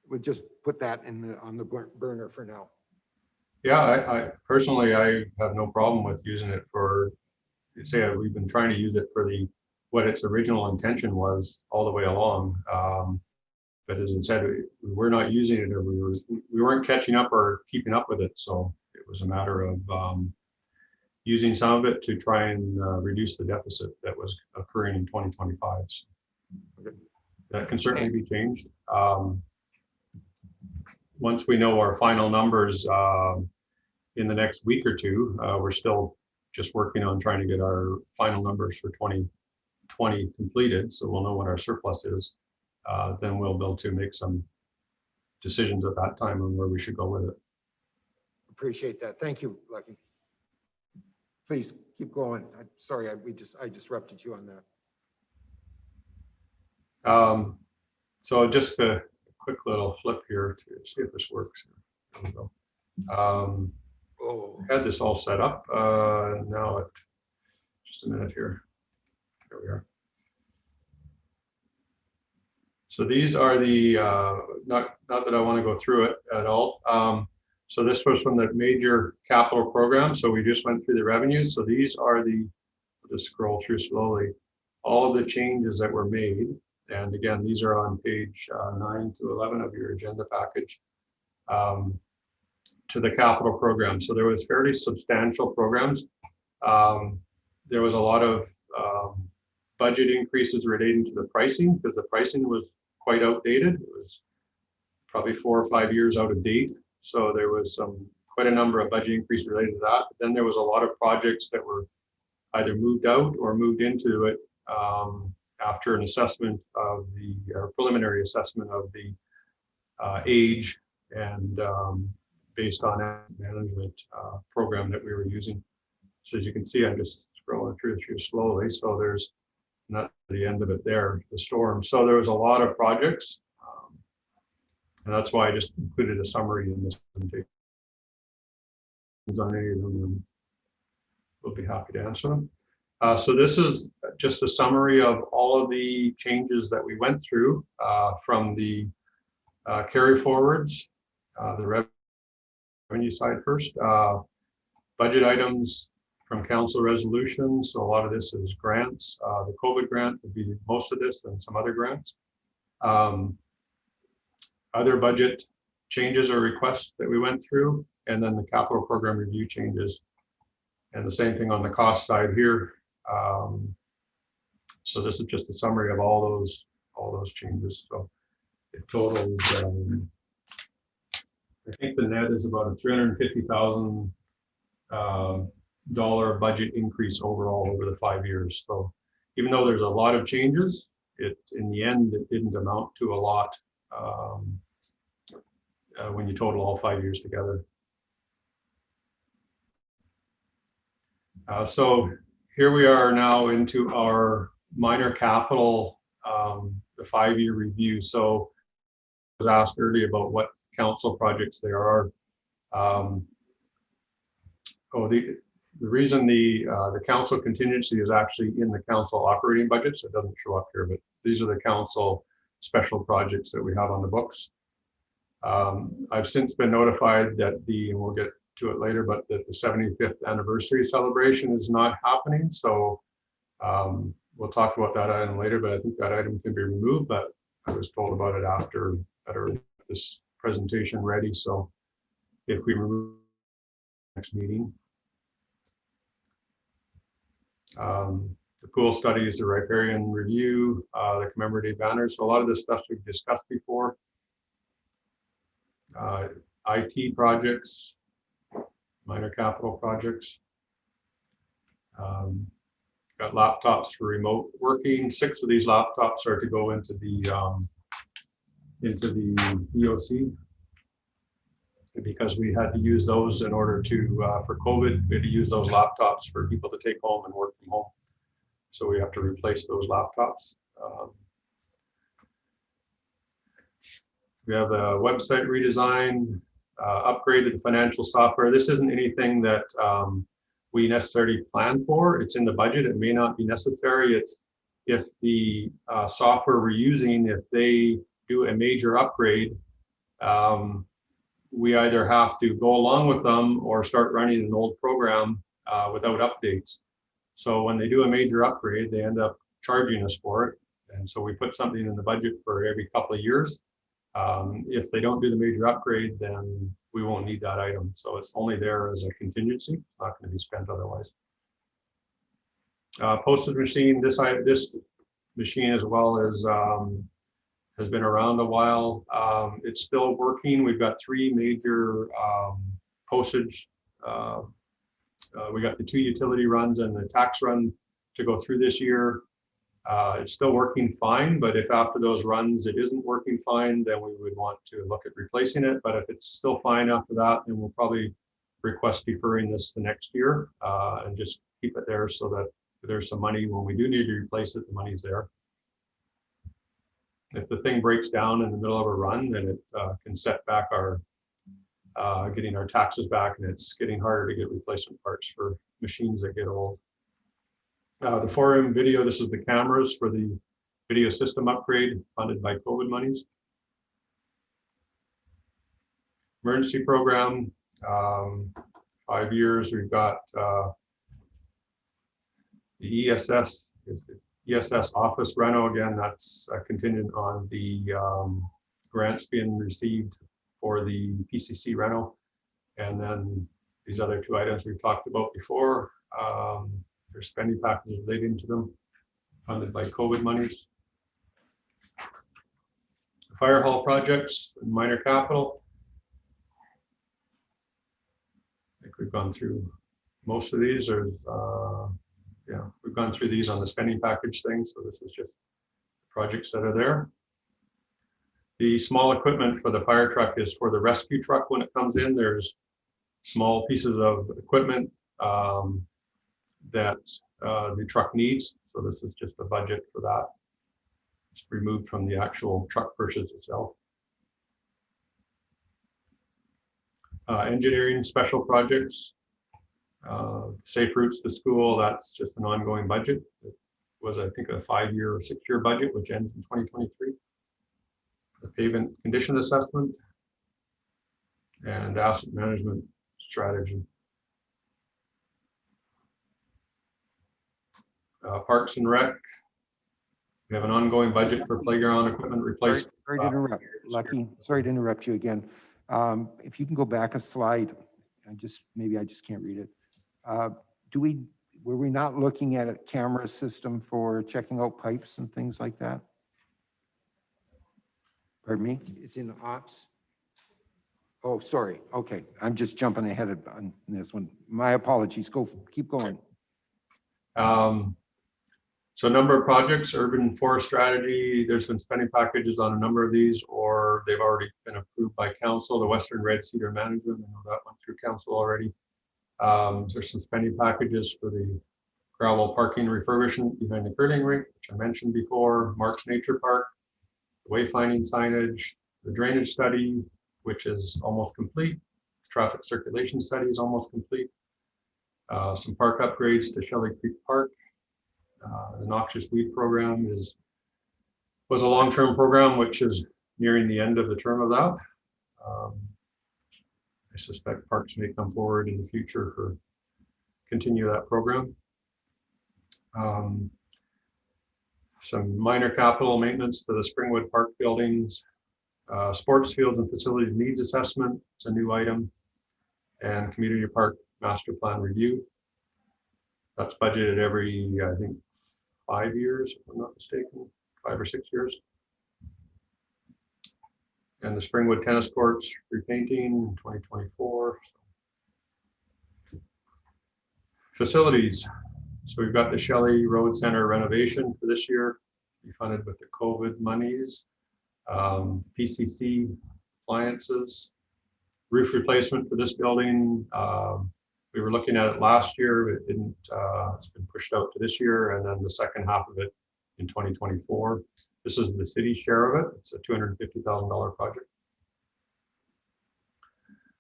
we'll just put that on the burner for now. Yeah, I personally, I have no problem with using it for, say, we've been trying to use it for what its original intention was all the way along. But as I said, we were not using it, or we weren't catching up or keeping up with it. So it was a matter of using some of it to try and reduce the deficit that was occurring in 2025. So that can certainly be changed. Once we know our final numbers in the next week or two, we're still just working on trying to get our final numbers for 2020 completed. So we'll know what our surplus is. Then we'll be able to make some decisions at that time on where we should go with it. Appreciate that. Thank you, Lucky. Please keep going. I'm sorry, I disrupted you on that. So just a quick little flip here to see if this works. There we go. Had this all set up. Now, just a minute here. There we are. So these are the, not that I want to go through it at all. So this was from the major capital program. So we just went through the revenues. So these are I'll just scroll through slowly, all of the changes that were made. And again, these are on page 9 to 11 of your agenda package to the capital program. So there was fairly substantial programs. There was a lot of budget increases relating to the pricing, because the pricing was quite outdated. It was probably 4 or 5 years out of date. So there was quite a number of budget increases related to that. But then there was a lot of projects that were either moved out or moved into it after an assessment of preliminary assessment of the age and based on asset management program that we were using. So as you can see, I'm just scrolling through slowly. So there's not the end of it there, the storm. So there was a lot of projects. And that's why I just included a summary in this presentation. On any of them, we'll be happy to answer them. So this is just a summary of all of the changes that we went through from the carry forwards, the revenue side first, budget items from council resolutions. So a lot of this is grants. The COVID grant would be most of this and some other grants. Other budget changes or requests that we went through, and then the capital program review changes. And the same thing on the cost side here. So this is just a summary of all those changes. So it totals, I think the net is about a $350,000 budget increase overall over the 5 years. So even though there's a lot of changes, in the end, it didn't amount to a lot when you total all 5 years together. So here we are now into our minor capital, the 5-year review. So I was asked earlier about what council projects there are. The reason the council contingency is actually in the council operating budget, so it doesn't show up here, but these are the council special projects that we have on the books. I've since been notified that and we'll get to it later, but that the 75th anniversary celebration is not happening. So we'll talk about that item later, but I think that item can be removed, but I was told about it after this presentation ready. So if we remove next meeting, the pool studies, the riparian review, the commemorative banners. So a lot of this stuff we've discussed before. IT projects, minor capital projects. Got got laptops for remote working. 6 of these laptops are to go into the EOC, because we had to use those in order to, for COVID, we had to use those laptops for people to take home and work from home. So we have to replace those laptops. We have a website redesign, upgraded financial software. This isn't anything that we necessarily plan for. It's in the budget. It may not be necessary. It's if the software we're using, if they do a major upgrade, we either have to go along with them or start running an old program without updates. So when they do a major upgrade, they end up charging us for it. And so we put something in the budget for every couple of years. If they don't do the major upgrade, then we won't need that item. So it's only there as a contingency. It's not going to be spent otherwise. Postage machine, this machine as well as has been around a while. It's still working. We've got 3 major postage. We got the 2 utility runs and the tax run to go through this year. It's still working fine, but if after those runs it isn't working fine, then we would want to look at replacing it. But if it's still fine after that, then we'll probably request deferring this to next year and just keep it there so that there's some money when we do need to replace it, the money's there. If the thing breaks down in the middle of a run, then it can set back our getting our taxes back, and it's getting harder to get replacement parts for machines that get old. The 4M video, this is the cameras for the video system upgrade funded by COVID monies. Emergency program, 5 years. We've got the ESS office reno. Again, that's contingent on the grants being received for the PCC reno. And then these other 2 items we've talked about before. There's spending packages relating to them, funded by COVID monies. Fire hall projects and minor capital. I think we've gone through most of these. There's, yeah, we've gone through these on the spending package thing. So this is just projects that are there. The small equipment for the fire truck is for the rescue truck. When it comes in, there's small pieces of equipment that the truck needs. So this is just a budget for that. It's removed from the actual truck purchase itself. Engineering special projects, safe routes to school, that's just an ongoing budget. It was, I think, a 5-year or 6-year budget, which ends in 2023. The pavement condition assessment and asset management strategy. Parks and Rec. We have an ongoing budget for playground equipment replacement. Sorry to interrupt, Lucky. Sorry to interrupt you again. If you can go back a slide, maybe I just can't read it. Were we not looking at a camera system for checking out pipes and things like that? Pardon me? It's in ops. Oh, sorry. Okay, I'm just jumping ahead on this one. My apologies. Keep going. So a number of projects, urban forest strategy, there's been spending packages on a number of these, or they've already been approved by council. The Western Red Cedar Management, I know that went through council already. There's some spending packages for the gravel parking refurbishment behind the curling rink, which I mentioned before, Marks Nature Park, the wayfinding signage, the drainage study, which is almost complete. Traffic circulation study is almost complete. Some park upgrades to Shelley Creek Park. The noxious weed program was a long-term program, which is nearing the end of the term of that. I suspect parks may come forward in the future for continue that program. Some minor capital maintenance to the Springwood Park buildings, sports fields and facilities needs assessment, it's a new item, and community park master plan review. That's budgeted every, I think, 5 years, if I'm not mistaken, 5 or 6 years. And the Springwood tennis courts repainting 2024. Facilities. So we've got the Shelley Road Center renovation for this year, we funded with the COVID monies. PCC appliances, roof replacement for this building. We were looking at it last year, it didn't, it's been pushed out to this year, and then the second half of it in 2024. This is the city's share of it. It's a $250,000 project.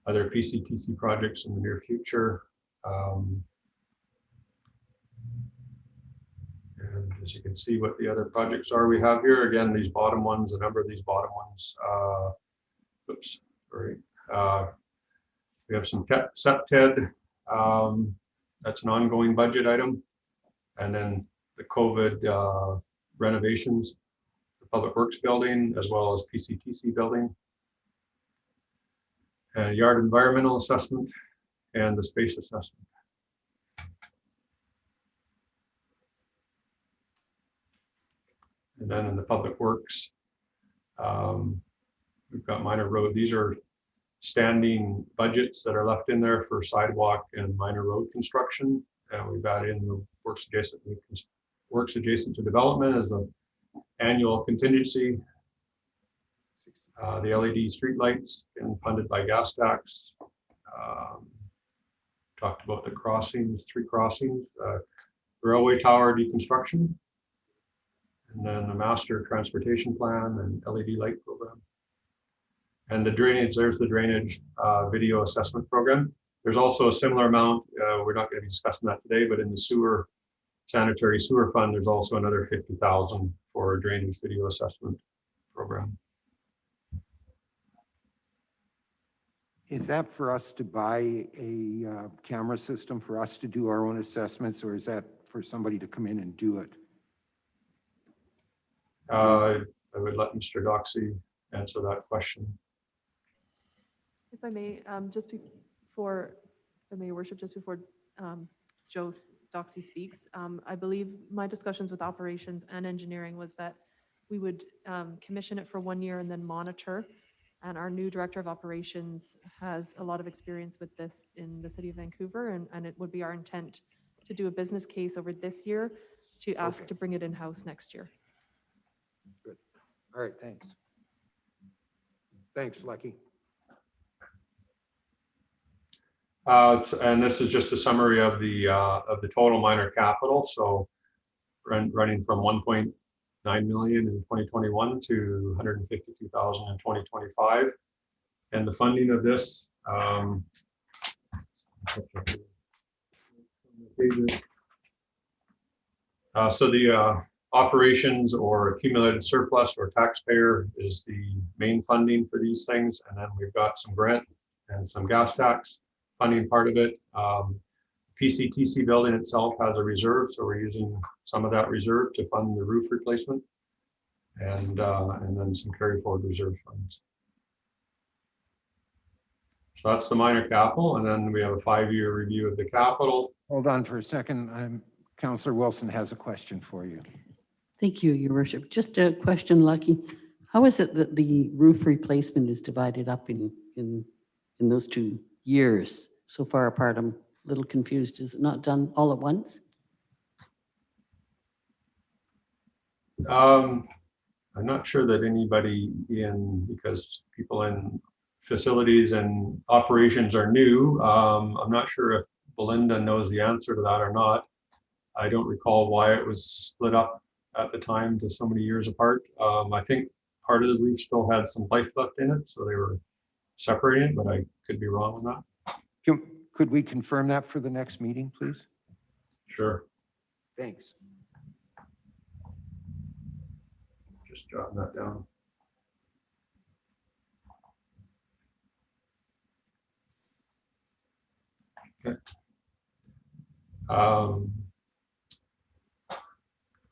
Other PCTC projects in the near future. And as you can see what the other projects are we have here, again, these bottom ones, a number of these bottom ones, oops, sorry. We have some SEPTED, that's an ongoing budget item. And then the COVID renovations, the Public Works building, as well as PCTC building. And yard environmental assessment and the space assessment. And then in the Public Works, we've got minor road. These are standing budgets that are left in there for sidewalk and minor road construction. And we've added in the works adjacent to development as an annual contingency. The LED streetlights and funded by gas tax. Talked about the crossings, 3 crossings, railway tower deconstruction, and then the master transportation plan and LED light program. And the drainage, there's the drainage video assessment program. There's also a similar amount, we're not going to be discussing that today, but in the sewer, sanitary sewer fund, there's also another 50,000 for a drainage video assessment program. Is that for us to buy a camera system for us to do our own assessments, or is that for somebody to come in and do it? I would let Mr. Doxey answer that question. If I may, just before, if I may, Your Worship, just before Joe Doxey speaks, I believe my discussions with operations and engineering was that we would commission it for 1 year and then monitor. And our new director of operations has a lot of experience with this in the city of Vancouver, and it would be our intent to do a business case over this year to ask to bring it in-house next year. Good. All right, thanks. Thanks, Lucky. And this is just a summary of the total minor capital. So running from 1.9 million in 2021 to 152,000 in 2025. And the funding of this, so the operations or accumulated surplus or taxpayer is the main funding for these things. And then we've got some grant and some gas tax funding part of it. PCTC building itself has a reserve, so we're using some of that reserve to fund the roof replacement, and then some carry forward reserve funds. So that's the minor capital, and then we have a 5-year review of the capital. Hold on for a second. Councillor Wilson has a question for you. Thank you, Your Worship. Just a question, Lucky. How is it that the roof replacement is divided up in those 2 years so far apart? I'm a little confused. Is it not done all at once? I'm not sure that anybody because people in facilities and operations are new. I'm not sure if Belinda knows the answer to that or not. I don't recall why it was split up at the time to so many years apart. I think part of the roof still had some life left in it, so they were separating it, but I could be wrong on that. Could we confirm that for the next meeting, please? Sure. Thanks. Just jotting that down. Okay.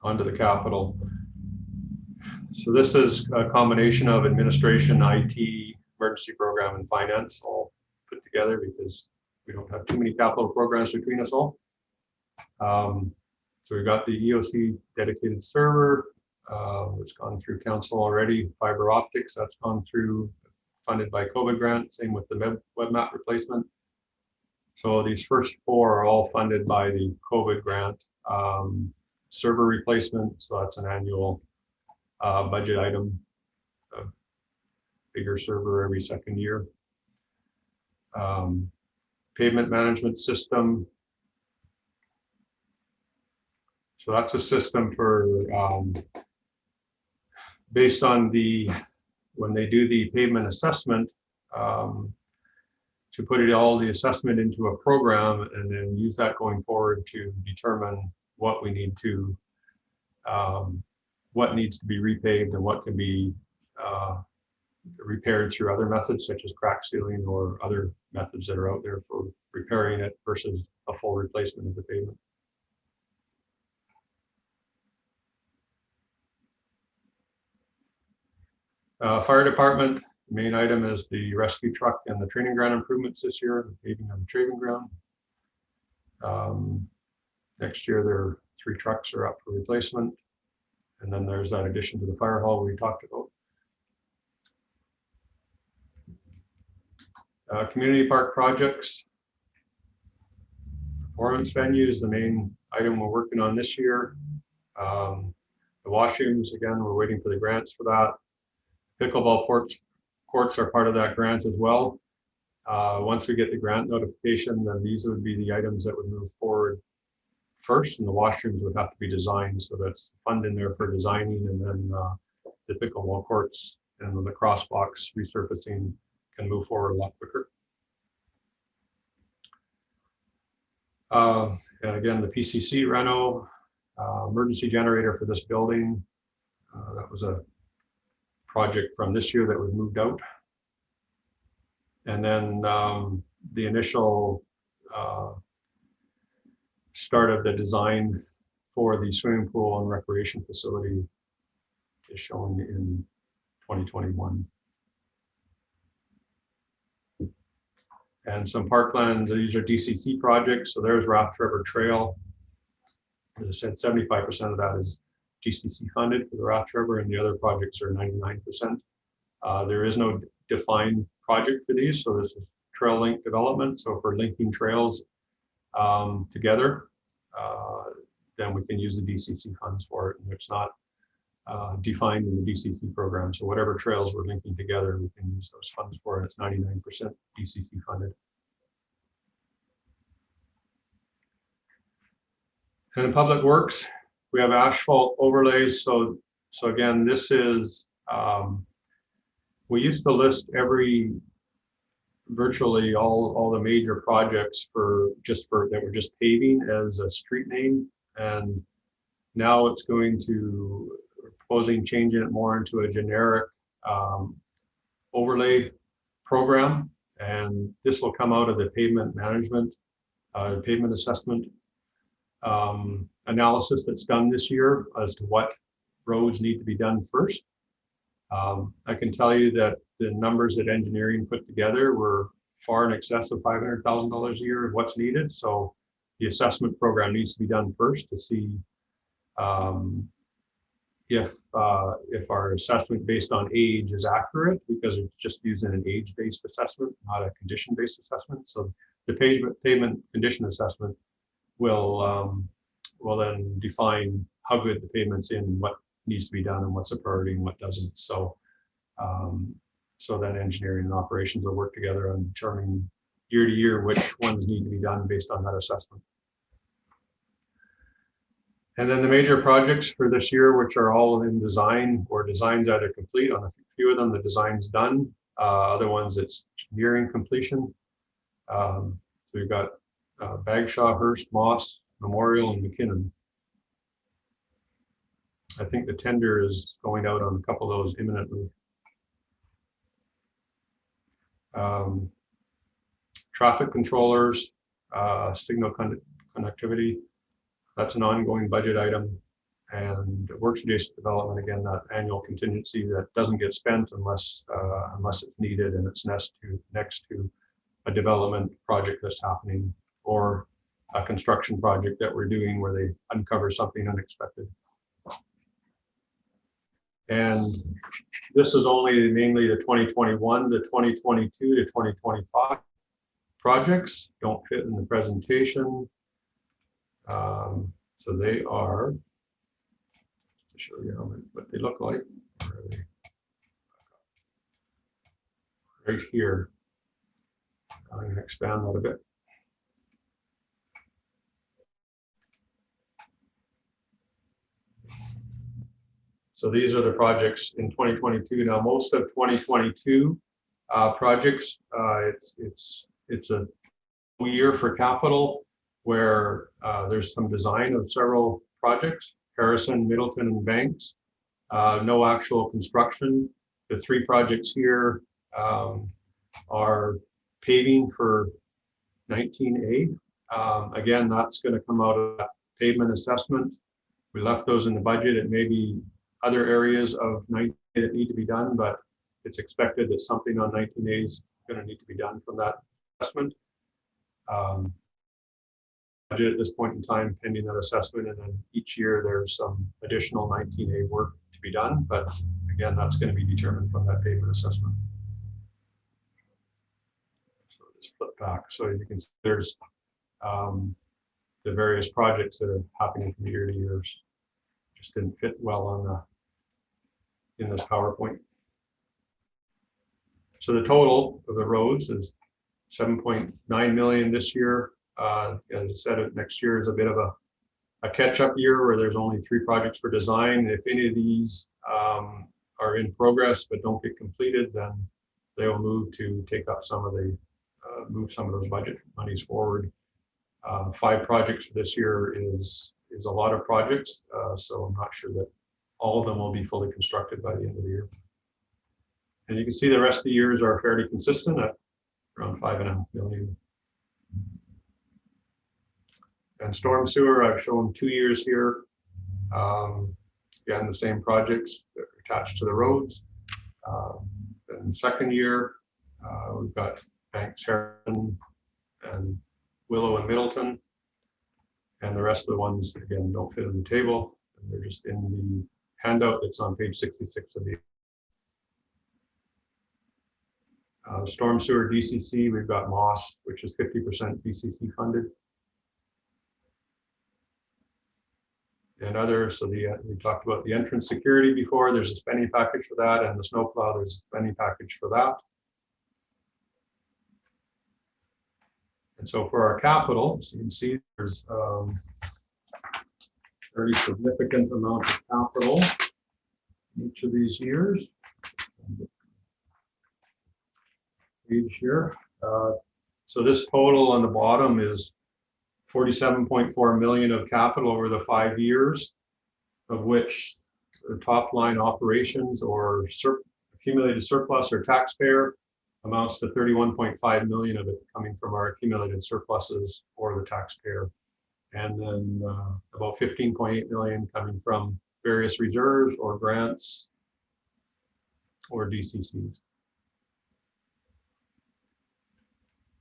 Onto the capital. So this is a combination of administration, IT, emergency program, and finance all put together because we don't have too many capital programs between us all. So we've got the EOC dedicated server, it's gone through council already. Fiber optics, that's gone through, funded by COVID grant. Same with the web map replacement. So these first 4 are all funded by the COVID grant. Server replacement, so that's an annual budget item. A bigger server every second year. Pavement management system. So that's a system for based on when they do the pavement assessment, to put all the assessment into a program and then use that going forward to determine what we need to, what needs to be repaved and what can be repaired through other methods such as crack sealing or other methods that are out there for repairing it versus a full replacement of the pavement. Fire department, the main item is the rescue truck and the training ground improvements this year, paving of the training ground. Next year, there are 3 trucks are up for replacement. And then there's that addition to the fire hall we talked about. Community park projects. Performance venue is the main item we're working on this year. The washrooms, again, we're waiting for the grants for that. Pickleball courts are part of that grant as well. Once we get the grant notification, then these would be the items that would move forward first, and the washrooms would have to be designed. So that's fund in there for designing, and then the pickleball courts and the lacrosse box resurfacing can move forward a lot quicker. And again, the PCC reno, emergency generator for this building. That was a project from this year that was moved out. And then the initial start of the design for the swimming pool and recreation facility is shown in 2021. And some parklands, these are DCC projects. So there's Raft River Trail. As I said, 75% of that is DCC funded for the Raft River, and the other projects are 99%. There is no defined project for these, so this is trail link development. So for linking trails together, then we can use the DCC funds for it, and it's not defined in the DCC program. So whatever trails we're linking together, we can use those funds for it. It's 99% DCC funded. And in public works, we have asphalt overlays. So again, this is, we used to list virtually all the major projects that were just paving as a street name. And now it's proposing changing it more into a generic overlay program. And this will come out of the pavement management, pavement assessment analysis that's done this year as to what roads need to be done first. I can tell you that the numbers that engineering put together were far in excess of $500,000 a year of what's needed. So the assessment program needs to be done first to see if our assessment based on age is accurate, because it's just using an age-based assessment, not a condition-based assessment. So the pavement condition assessment will then define how good the pavement's in, what needs to be done, and what's a priority and what doesn't. So so then engineering and operations will work together on determining year to year which ones need to be done based on that assessment. And then the major projects for this year, which are all in design or designs either complete. On a few of them, the design's done. Other ones, it's nearing completion. So we've got Bagshaw, Hearst, Moss, Memorial, and McKinnon. I think the tender is going out on a couple of those imminently. Traffic controllers, signal connectivity. That's an ongoing budget item. And works adjacent development, again, that annual contingency that doesn't get spent unless it's needed and it's next to a development project that's happening or a construction project that we're doing where they uncover something unexpected. And this is only mainly the 2021, the 2022 to 2025 projects don't fit in the presentation. So they are, to show you what they look like. Where are they? Right here. I'm going to expand that a bit. So these are the projects in 2022. Now, most of 2022 projects, it's a year for capital where there's some design of several projects, Harrison, Middleton, and Banks. No actual construction. The 3 projects here are paving for 19A. Again, that's going to come out of that pavement assessment. We left those in the budget. It may be other areas of 19A that need to be done, but it's expected that something on 19A is going to need to be done from that assessment. Budget at this point in time pending that assessment, and then each year there's some additional 19A work to be done, but again, that's going to be determined from that pavement assessment. So just flip back so you can see there's the various projects that are happening from year to year. Just didn't fit well on in this PowerPoint. So the total of the roads is 7.9 million this year. As I said, next year is a bit of a catch-up year where there's only 3 projects for design. If any of these are in progress but don't get completed, then they will move to take up some of the move some of those budget monies forward. 5 projects for this year is a lot of projects, so I'm not sure that all of them will be fully constructed by the end of the year. And you can see the rest of the years are fairly consistent at around 5.5 million. And storm sewer, I've shown 2 years here. Again, the same projects that are attached to the roads. And the second year, we've got Banks, Harrison, and Willow and Middleton. And the rest of the ones, again, don't fit in the table. And they're just in the handout that's on page 66 of the storm sewer DCC. We've got Moss, which is 50% DCC funded. And others, so we talked about the entrance security before. There's a spending package for that, and the snowplow, there's a spending package for that. And so for our capital, so you can see there's a very significant amount of capital each of these years. Page here. So this total on the bottom is 47.4 million of capital over the 5 years, of which the top line operations or accumulated surplus or taxpayer amounts to 31.5 million of it coming from our accumulated surpluses or the taxpayer. And then about 15.8 million coming from various reserves or grants or DCCs.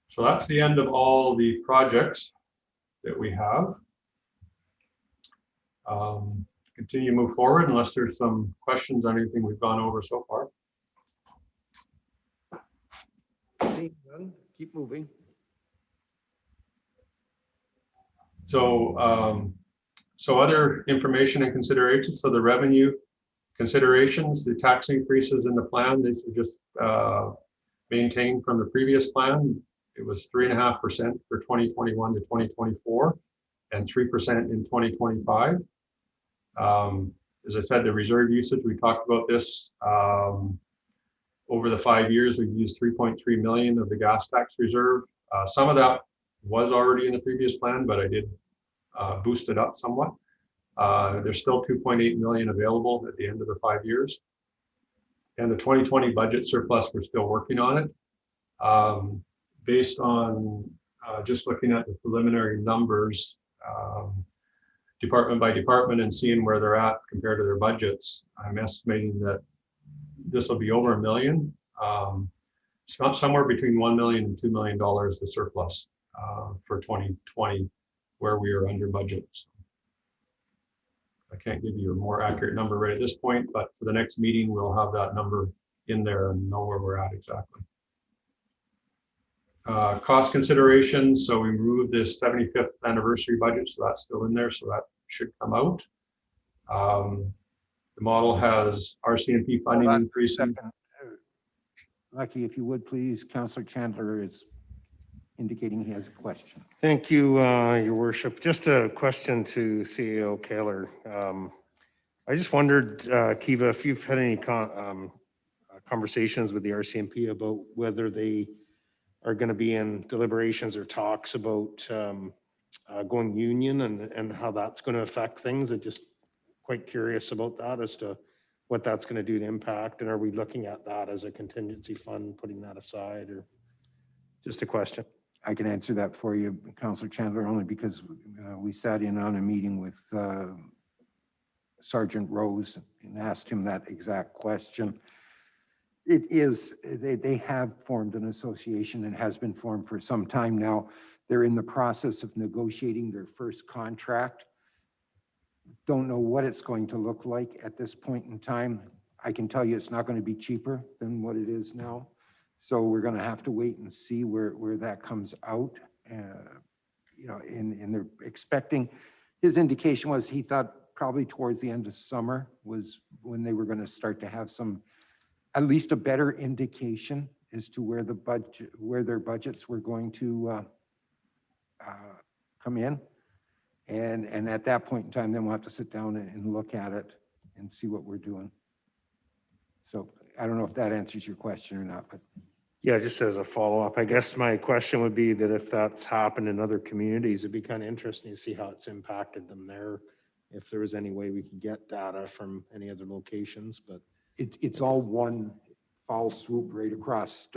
So that's the end of all the projects that we have. Continue to move forward unless there's some questions on anything we've gone over so far. Seeing none, keep moving. So, so other information and considerations. So the revenue considerations, the tax increases in the plan, these are just maintained from the previous plan. It was 3.5% for 2021 to 2024 and 3% in 2025. As I said, the reserve usage, we talked about this. Over the 5 years, we've used 3.3 million of the gas tax reserve. Some of that was already in the previous plan, but I did boost it up somewhat. There's still 2.8 million available at the end of the 5 years. And the 2020 budget surplus, we're still working on it. Based on just looking at the preliminary numbers, department by department and seeing where they're at compared to their budgets, I'm estimating that this will be over $1 million. It's not somewhere between $1 million and $2 million the surplus for 2020, where we are under budget. So I can't give you a more accurate number right at this point, but for the next meeting, we'll have that number in there and know where we're at exactly. Cost considerations, so we removed this 75th anniversary budget, so that's still in there, so that should come out. The model has RCMP Hold funding on for a increasing. second. Lucky, if you would, please, Councillor Chandler is indicating he has a question. Thank you, Your Worship. Just a question to CAO Kaler. I just wondered, Kiva, if you've had any conversations with the RCMP about whether they are going to be in deliberations or talks about going union and how that's going to affect things. I'm just quite curious about that as to what that's going to do to impact. And are we looking at that as a contingency fund, putting that aside, or just a question? I can answer that for you, Councillor Chandler, only because we sat in on a meeting with Sergeant Rose and asked him that exact question. It is, they have formed an association and has been formed for some time now. They're in the process of negotiating their first contract. Don't know what it's going to look like at this point in time. I can tell you it's not going to be cheaper than what it is now. So we're going to have to wait and see where that comes out. You know, and they're expecting, his indication was he thought probably towards the end of summer was when they were going to start to have some, at least a better indication as to where the budget, where their budgets were going to come in. And at that point in time, then we'll have to sit down and look at it and see what we're doing. So I don't know if that answers your question or not, but. Yeah, just as a follow-up, I guess my question would be that if that's happened in other communities, it'd be kind of interesting to see how it's impacted them there. If there was any way we could get data from any other locations, but. It's all one foul swoop right across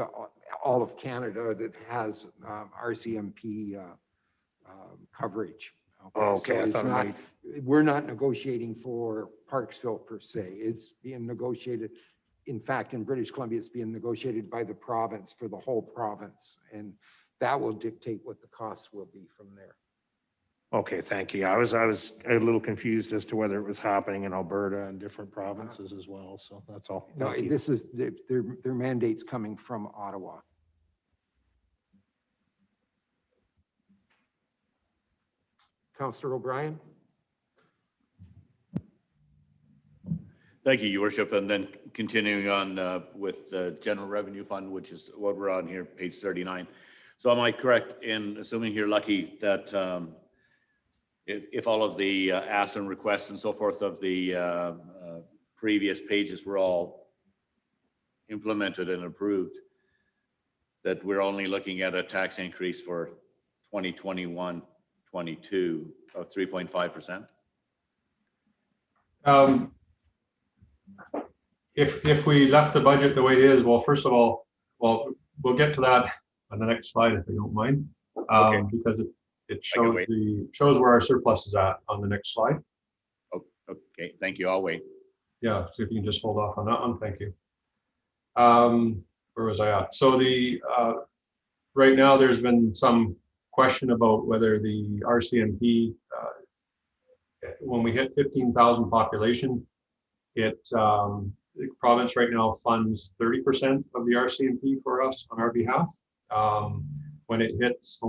all of Canada that has RCMP coverage. Okay, So I it's thought it not, might. we're not negotiating for Parksville per se. It's being negotiated. In fact, in British Columbia, it's being negotiated by the province for the whole province. And that will dictate what the costs will be from there. Okay, thank you. I was a little confused as to whether it was happening in Alberta and different provinces as well. So that's all. No, Thank you. this is, their mandate's coming from Ottawa. Councillor O'Brien? Thank you, Your Worship. And then continuing on with the General Revenue Fund, which is what we're on here, page 39. So am I correct in assuming here, Lucky, that if all of the asks and requests and so forth of the previous pages were all implemented and approved, that we're only looking at a tax increase for 2021-22 of 3.5%? If we left the budget the way it is, well, first of all, well, we'll get to that on the next slide if you don't mind, because it shows where our surplus is at on the next slide. Okay, thank you. I'll wait. Yeah, so if you can just hold off on that one, thank you. Where was I at? So the right now there's been some question about whether the RCMP, when we hit 15,000 population, the province right now funds 30% of the RCMP for us on our behalf. When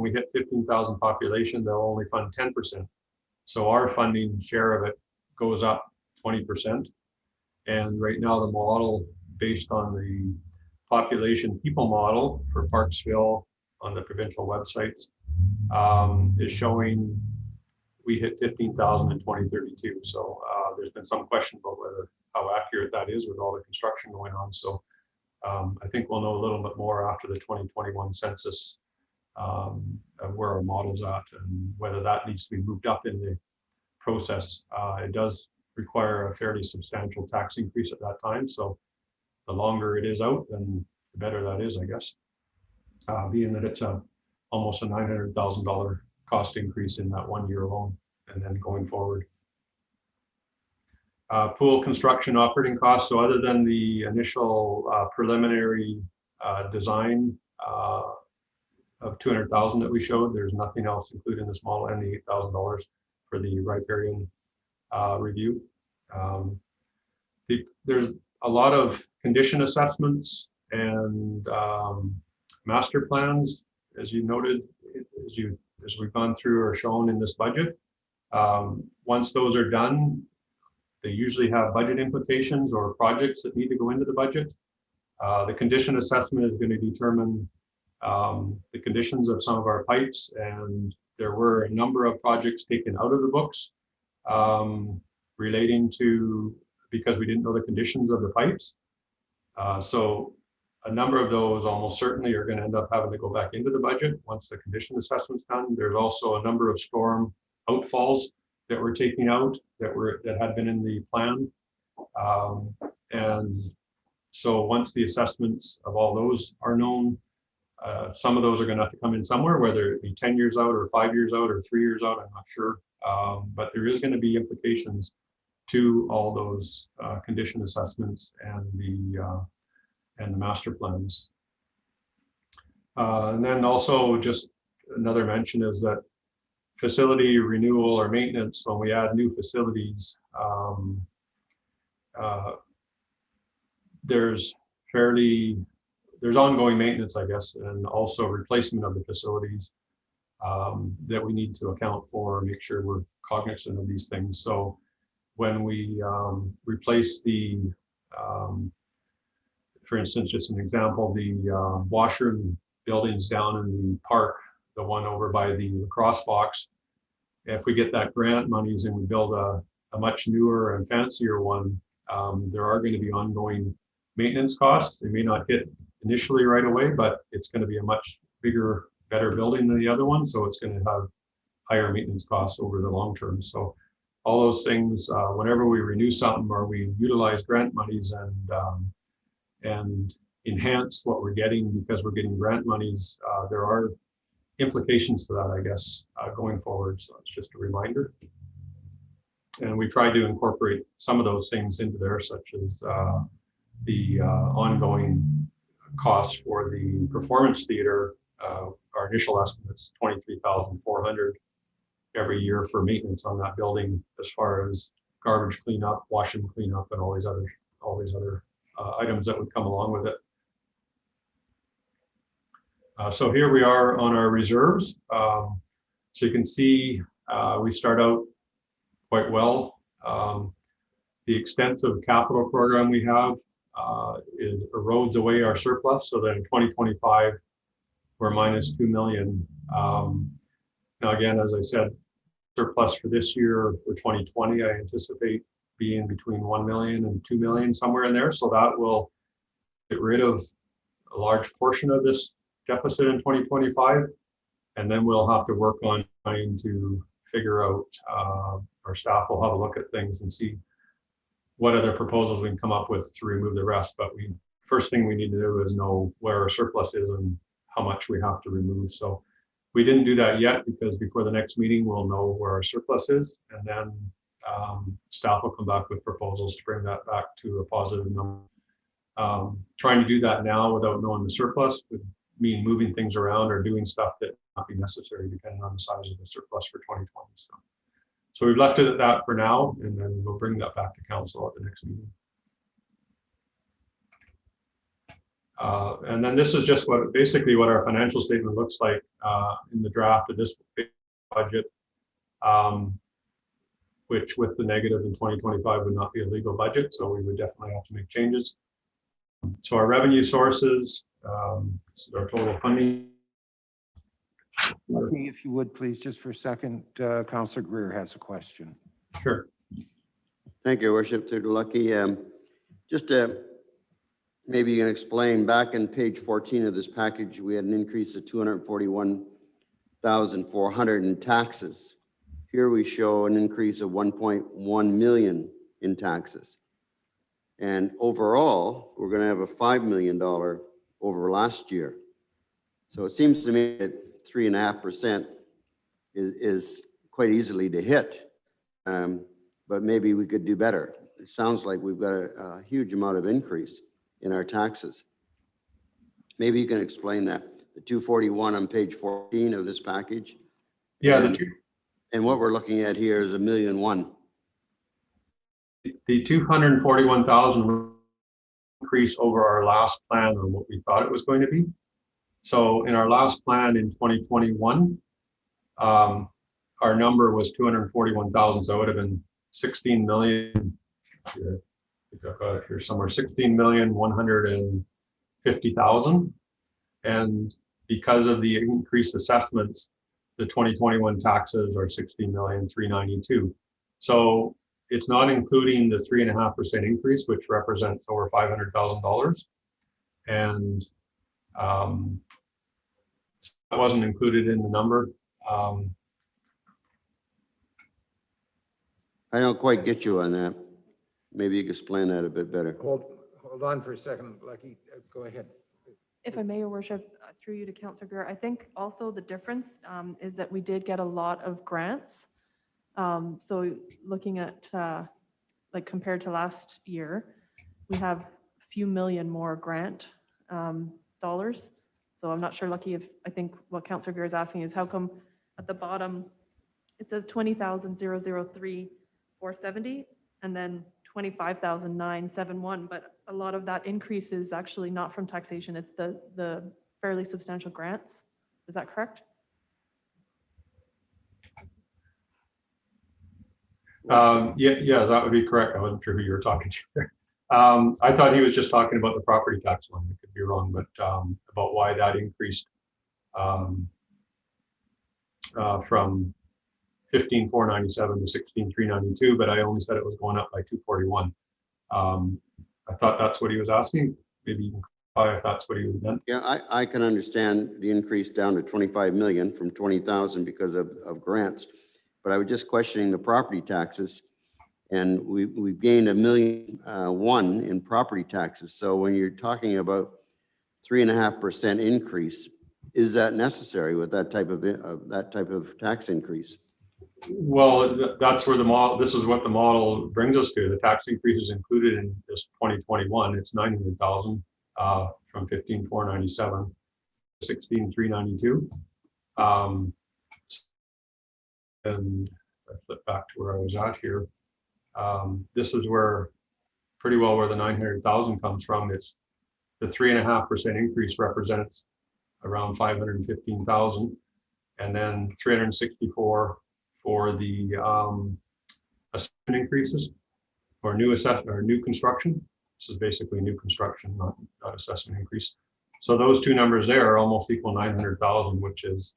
we hit 15,000 population, they'll only fund 10%. So our funding share of it goes up 20%. And right now the model based on the population people model for Parksville on the provincial websites is showing we hit 15,000 in 2032. So there's been some question about how accurate that is with all the construction going on. So I think we'll know a little bit more after the 2021 census of where our model's at and whether that needs to be moved up in the process. It does require a fairly substantial tax increase at that time. So the longer it is out, then the better that is, I guess. Being that it's almost a $900,000 cost increase in that 1 year alone, and then going forward. Pool construction operating costs. So other than the initial preliminary design of 200,000 that we showed, there's nothing else included in this model, and the $8,000 for the riparian review. There's a lot of condition assessments and master plans, as you noted, as we've gone through or shown in this budget. Once those are done, they usually have budget implications or projects that need to go into the budget. The condition assessment is going to determine the conditions of some of our pipes, and there were a number of projects taken out of the books relating to, because we didn't know the conditions of the pipes. So a number of those almost certainly are going to end up having to go back into the budget once the condition assessment's done. There's also a number of storm outfalls that we're taking out that had been in the plan. And so once the assessments of all those are known, some of those are going to have to come in somewhere, whether it be 10 years out or 5 years out or 3 years out, I'm not sure. But there is going to be implications to all those condition assessments and the master plans. And then also just another mention is that facility renewal or maintenance, when we add new facilities, there's ongoing maintenance, I guess, and also replacement of the facilities that we need to account for and make sure we're cognizant of these things. So when we replace the, for instance, just an example, the washroom buildings down in the park, the one over by the lacrosse box, if we get that grant monies and we build a much newer and fancier one, there are going to be ongoing maintenance costs. They may not hit initially right away, but it's going to be a much bigger, better building than the other one. So it's going to have higher maintenance costs over the long term. So all those things, whenever we renew something or we utilize grant monies and enhance what we're getting because we're getting grant monies, there are implications to that, I guess, going forward. So it's just a reminder. And we try to incorporate some of those things into there, such as the ongoing costs for the performance theater. Our initial estimate is $23,400 every year for maintenance on that building, as far as garbage cleanup, washroom cleanup, and all these other items that would come along with it. So here we are on our reserves. So you can see we start out quite well. The extensive capital program we have, it erodes away our surplus, so that in 2025 we're minus 2 million. Now again, as I said, surplus for this year, for 2020, I anticipate being between 1 million and 2 million, somewhere in there. So that will get rid of a large portion of this deficit in 2025. And then we'll have to work on trying to figure out, our staff will have a look at things and see what other proposals we can come up with to remove the rest. But first thing we need to do is know where our surplus is and how much we have to remove. So we didn't do that yet, because before the next meeting, we'll know where our surplus is. And then staff will come back with proposals to bring that back to a positive number. Trying to do that now without knowing the surplus would mean moving things around or doing stuff that might not be necessary depending on the size of the surplus for 2020. So we've left it at that for now, and then we'll bring that back to council at the next meeting. And then this is just basically what our financial statement looks like in the draft of this budget, which with the negative in 2025 would not be a legal budget, so we would definitely have to make changes. So our revenue sources, this is our total funding. If you would, please, just for a second, Councillor Greer has a question. Sure. Thank you, Worship. Through to Lucky. Just maybe you can explain, back in page 14 of this package, we had an increase of 241,400 in taxes. Here we show an increase of 1.1 million in taxes. And overall, we're going to have a $5 million over last year. So it seems to me that 3.5% is quite easily to hit, but maybe we could do better. It sounds like we've got a huge amount of increase in our taxes. Maybe you can explain that. The 241 on page 14 of this package. Yeah. And what we're looking at here is $1.1 million. The 241,000 increase over our last plan on what we thought it was going to be. So in our last plan in 2021, our our number was 241,000, so it would have been 16 million. Here, I think I've got it here somewhere, 16,150,000. And because of the increased assessments, the 2021 taxes are 16,392,000. So it's not including the 3.5% increase, which represents over $500,000. And that wasn't included in the number. I don't quite get you on that. Maybe you could explain that a bit better. Hold on for a second, Lucky. Go ahead. If I may, Your Worship, through you to Councillor Greer, I think also the difference is that we did get a lot of grants. So looking at like compared to last year, we have a few million more grant dollars. So I'm not sure, Lucky, if I think what Councillor Greer is asking is how come at the bottom it says 20,003,470 and then 25,971, but a lot of that increase is actually not from taxation. It's the fairly substantial grants. Is that correct? Yeah, that would be correct. I wasn't sure who you were talking to there. I thought he was just talking about the property tax one. I could be wrong, but about why that increased from 15,497 to 16,392, but I only said it was going up by 241. I thought that's what he was asking. Maybe you can clarify if that's what he meant. Yeah, I can understand the increase down to 25 million from 20,000 because of grants. But I was just questioning the property taxes, and we've gained $1.1 million in property taxes. So when you're talking about 3.5% increase, is that necessary with that type of tax increase? Well, that's where the model. This is what the model brings us to. The tax increase is included in this 2021. It's 900,000 from 15,497 to 16,392. And I flip back to where I was at here. This is where pretty well where the 900,000 comes from. It's the 3.5% increase represents around 515,000, and then 364 for the assessment increases or new assessment or new construction. This is basically new construction, not assessment increase. So those two numbers there are almost equal 900,000, which is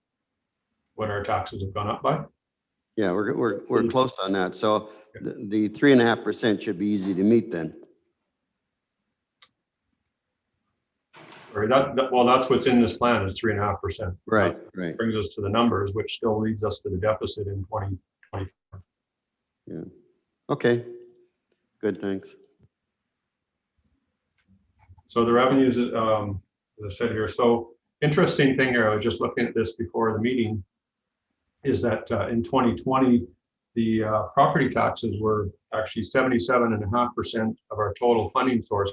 what our taxes have gone up by. Yeah, we're close on that. So the 3.5% should be easy to meet then. Or well, that's what's in this plan is 3.5%. Right. Brings us to the numbers, which still leads us to the deficit in 2025. Yeah. Okay. Good. Thanks. So the revenues, as I said here, so interesting thing here, I was just looking at this before the meeting, is that in 2020, the property taxes were actually 77.5% of our total funding source.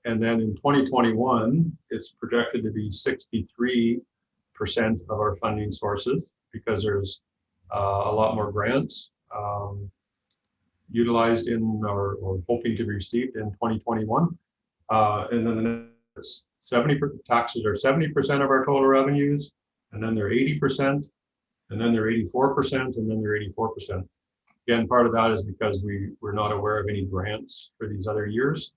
And then in 2021, it's projected to be 63% of our funding sources because there's a lot more grants utilized in or hoping to be received in 2021. And then it's 70% taxes are 70% of our total revenues, and then they're 80%, and then they're 84%, and then they're 84%. Again, part of that is because we're not aware of any grants for these other years.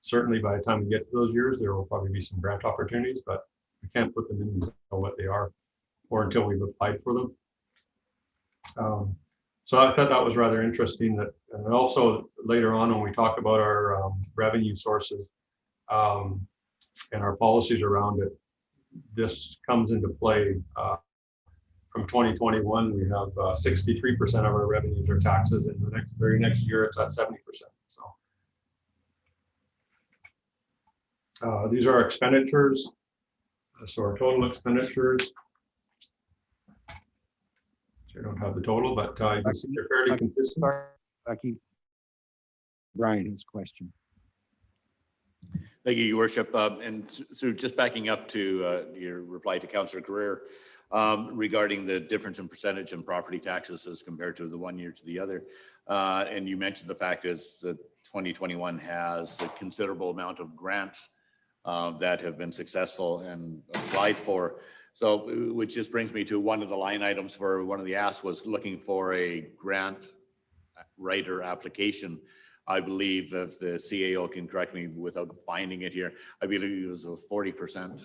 Certainly by the time we get to those years, there will probably be some grant opportunities, but we can't put them in until what they are or until we've applied for them. So I thought that was rather interesting that, and also later on when we talk about our revenue sources and our policies around it, this comes into play. From 2021, we have 63% of our revenues are taxes, and the very next year it's at 70%. So these are our expenditures. So our total expenditures. I don't have the total, but you can see they're fairly consistent. Lucky. Brian has a question. Thank you, Your Worship. And so just backing up to your reply to Councillor Greer regarding the difference in percentage in property taxes as compared to the one year to the other. And you mentioned the fact is that 2021 has a considerable amount of grants that have been successful and applied for. So, which just brings me to one of the line items for one of the asks was looking for a grant writer application. I believe if the CAO can correct me without finding it here, I believe it was a 40%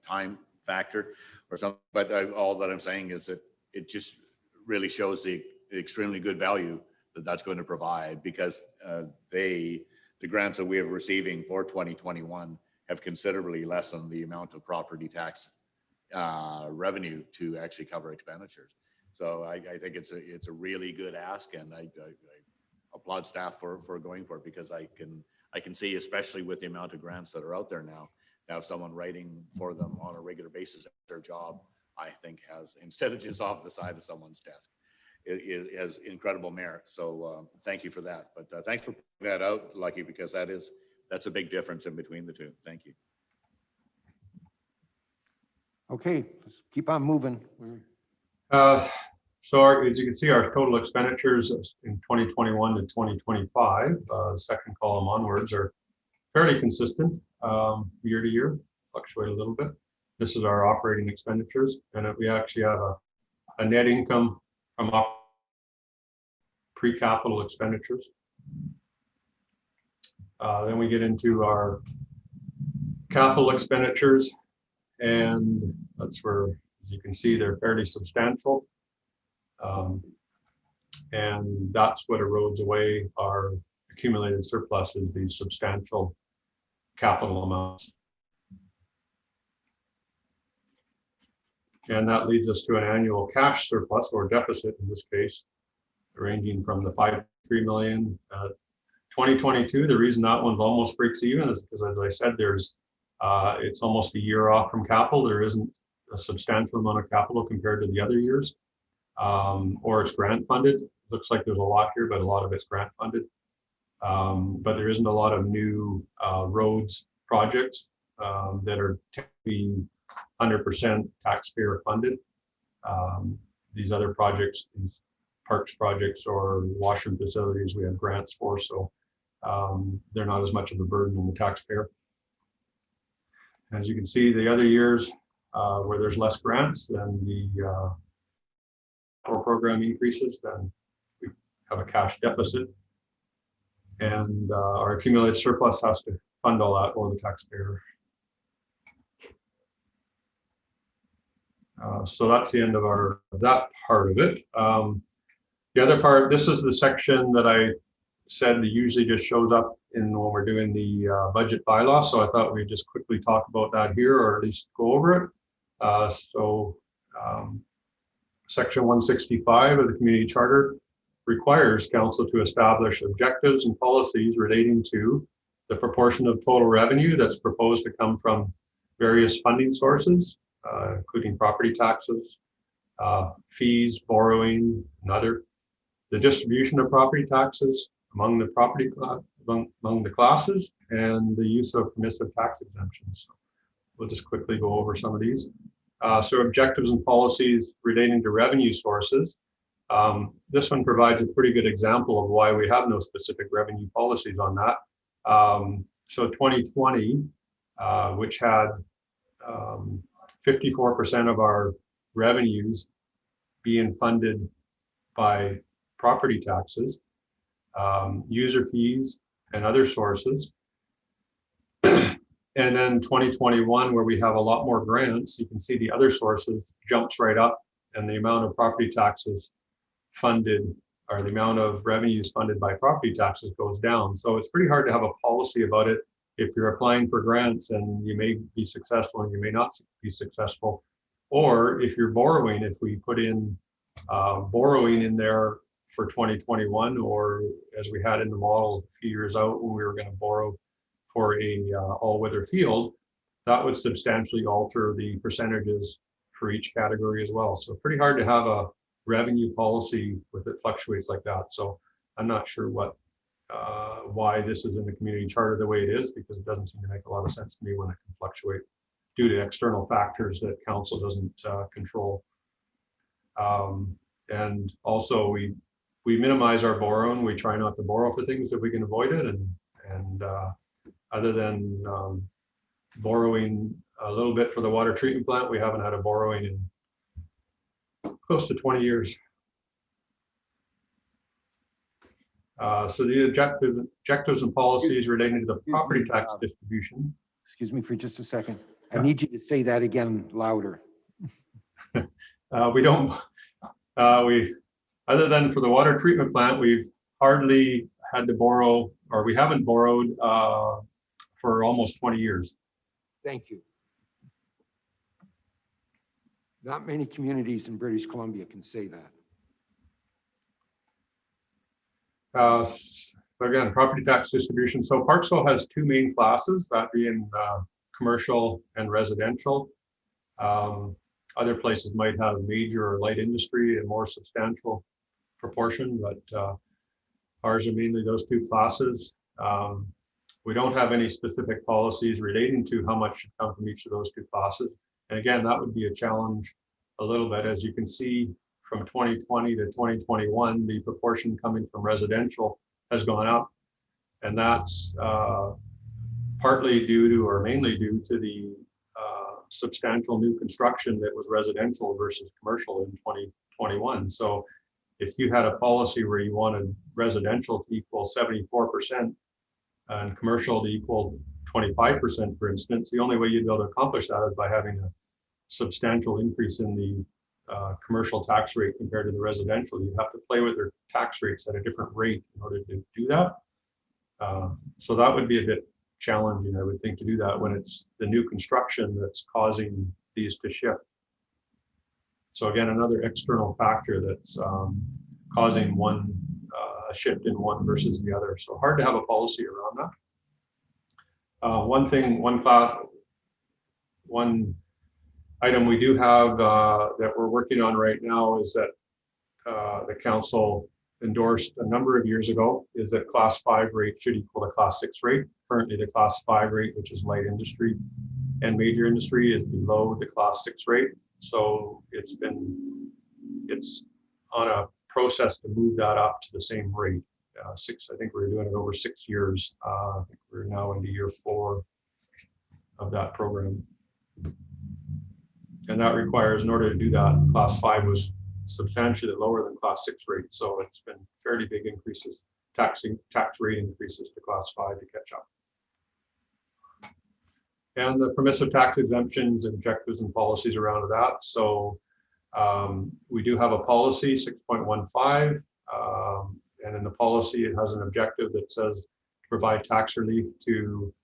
time factor or something. But all that I'm saying is that it just really shows the extremely good value that that's going to provide, because the grants that we are receiving for 2021 have considerably lessened the amount of property tax revenue to actually cover expenditures. So I think it's a really good ask, and I applaud staff for going for it, because I can see, especially with the amount of grants that are out there now, to have someone writing for them on a regular basis, their job, I think, has, instead of just off the side of someone's desk, it has incredible merit. So thank you for that. But thanks for putting that out, Lucky, because that's a big difference in between the two. Thank you. Okay, let's keep on moving. So as you can see, our total expenditures in 2021 to 2025, second column onwards, are fairly consistent year to year, fluctuate a little bit. This is our operating expenditures, and we actually have a net income from pre-capital expenditures. Then we get into our capital expenditures, and that's where, as you can see, they're fairly substantial. And that's what erodes away our accumulated surplus, is these substantial capital amounts. And that leads us to an annual cash surplus, or deficit in this case, ranging from the 5.3 million. 2022, the reason that one's almost breaks even is because, as I said, it's almost a year off from capital. There isn't a substantial amount of capital compared to the other years, or it's grant funded. Looks like there's a lot here, but a lot of it's grant funded. But there isn't a lot of new roads projects that are typically 100% taxpayer funded. These other projects, these parks projects or washroom facilities, we have grants for, so they're not as much of a burden on the taxpayer. As you can see, the other years where there's less grants, then the program increases, then we have a cash deficit, and our accumulated surplus has to fund all that for the taxpayer. So that's the end of that part of it. The other part, this is the section that I said that usually just shows up when we're doing the budget bylaw. So I thought we'd just quickly talk about that here, or at least go over it. Section 165 of the community charter requires council to establish objectives and policies relating to the proportion of total revenue that's proposed to come from various funding sources, including property taxes, fees, borrowing, and other. The distribution of property taxes among the among the classes, and the use of permissive tax exemptions. So we'll just quickly go over some of these. So objectives and policies relating to revenue sources. This one provides a pretty good example of why we have no specific revenue policies on that. So 2020, which had 54% of our revenues being funded by property taxes, user fees, and other sources. And then 2021, where we have a lot more grants, you can see the other sources jumps right up, and the amount of property taxes funded, or the amount of revenues funded by property taxes, goes down. So it's pretty hard to have a policy about it if you're applying for grants, and you may be successful and you may not be successful. Or if you're borrowing, if we put in borrowing in there for 2021, or as we had in the model a few years out when we were going to borrow for a all-weather field, that would substantially alter the percentages for each category as well. So pretty hard to have a revenue policy with it fluctuates like that. So I'm not sure why this is in the community charter the way it is, because it doesn't seem to make a lot of sense to me when it can fluctuate due to external factors that council doesn't control. And also we minimize our borrowing. We try not to borrow for things if we can avoid it. And other than borrowing a little bit for the water treatment plant. We haven't had a borrowing in close to 20 years. So the objectives and policies relating to the property tax distribution. Excuse me for just a second. I need you to say that again louder. We don't, other than for the water treatment plant, we've hardly had to borrow, or we haven't borrowed for almost 20 years. Thank you. Not many communities in British Columbia can say that. Again, property tax distribution. So Parksville has two main classes, that being commercial and residential. Other places might have major or light industry and more substantial proportion, but ours are mainly those two classes. We don't have any specific policies relating to how much should come from each of those two classes. And again, that would be a challenge a little bit. As you can see, from 2020 to 2021, the proportion coming from residential has gone up. And that's partly due to, or mainly due to, the substantial new construction that was residential versus commercial in 2021. So if you had a policy where you wanted residential to equal 74% and commercial to equal 25%, for instance, the only way you'd be able to accomplish that is by having a substantial increase in the commercial tax rate compared to the residential. You have to play with their tax rates at a different rate in order to do that. So that would be a bit challenging, I would think, to do that when it's the new construction that's causing these to shift. So again, another external factor that's causing one a shift in one versus the other. So hard to have a policy around that. One item we do have that we're working on right now is that the council endorsed a number of years ago, is that class 5 rate should equal the class 6 rate. Currently the class 5 rate, which is light industry and major industry, is below the class 6 rate. So it's on a process to move that up to the same rate. I think we're doing it over 6 years. I think we're now into year 4 of that program. And that requires, in order to do that, class 5 was substantially lower than class 6 rate. So it's been fairly big increases, tax rate increases to class 5 to catch up. And the permissive tax exemptions, objectives and policies around that. So we do have a policy 6.15, and in the policy it has an objective that says to provide tax relief to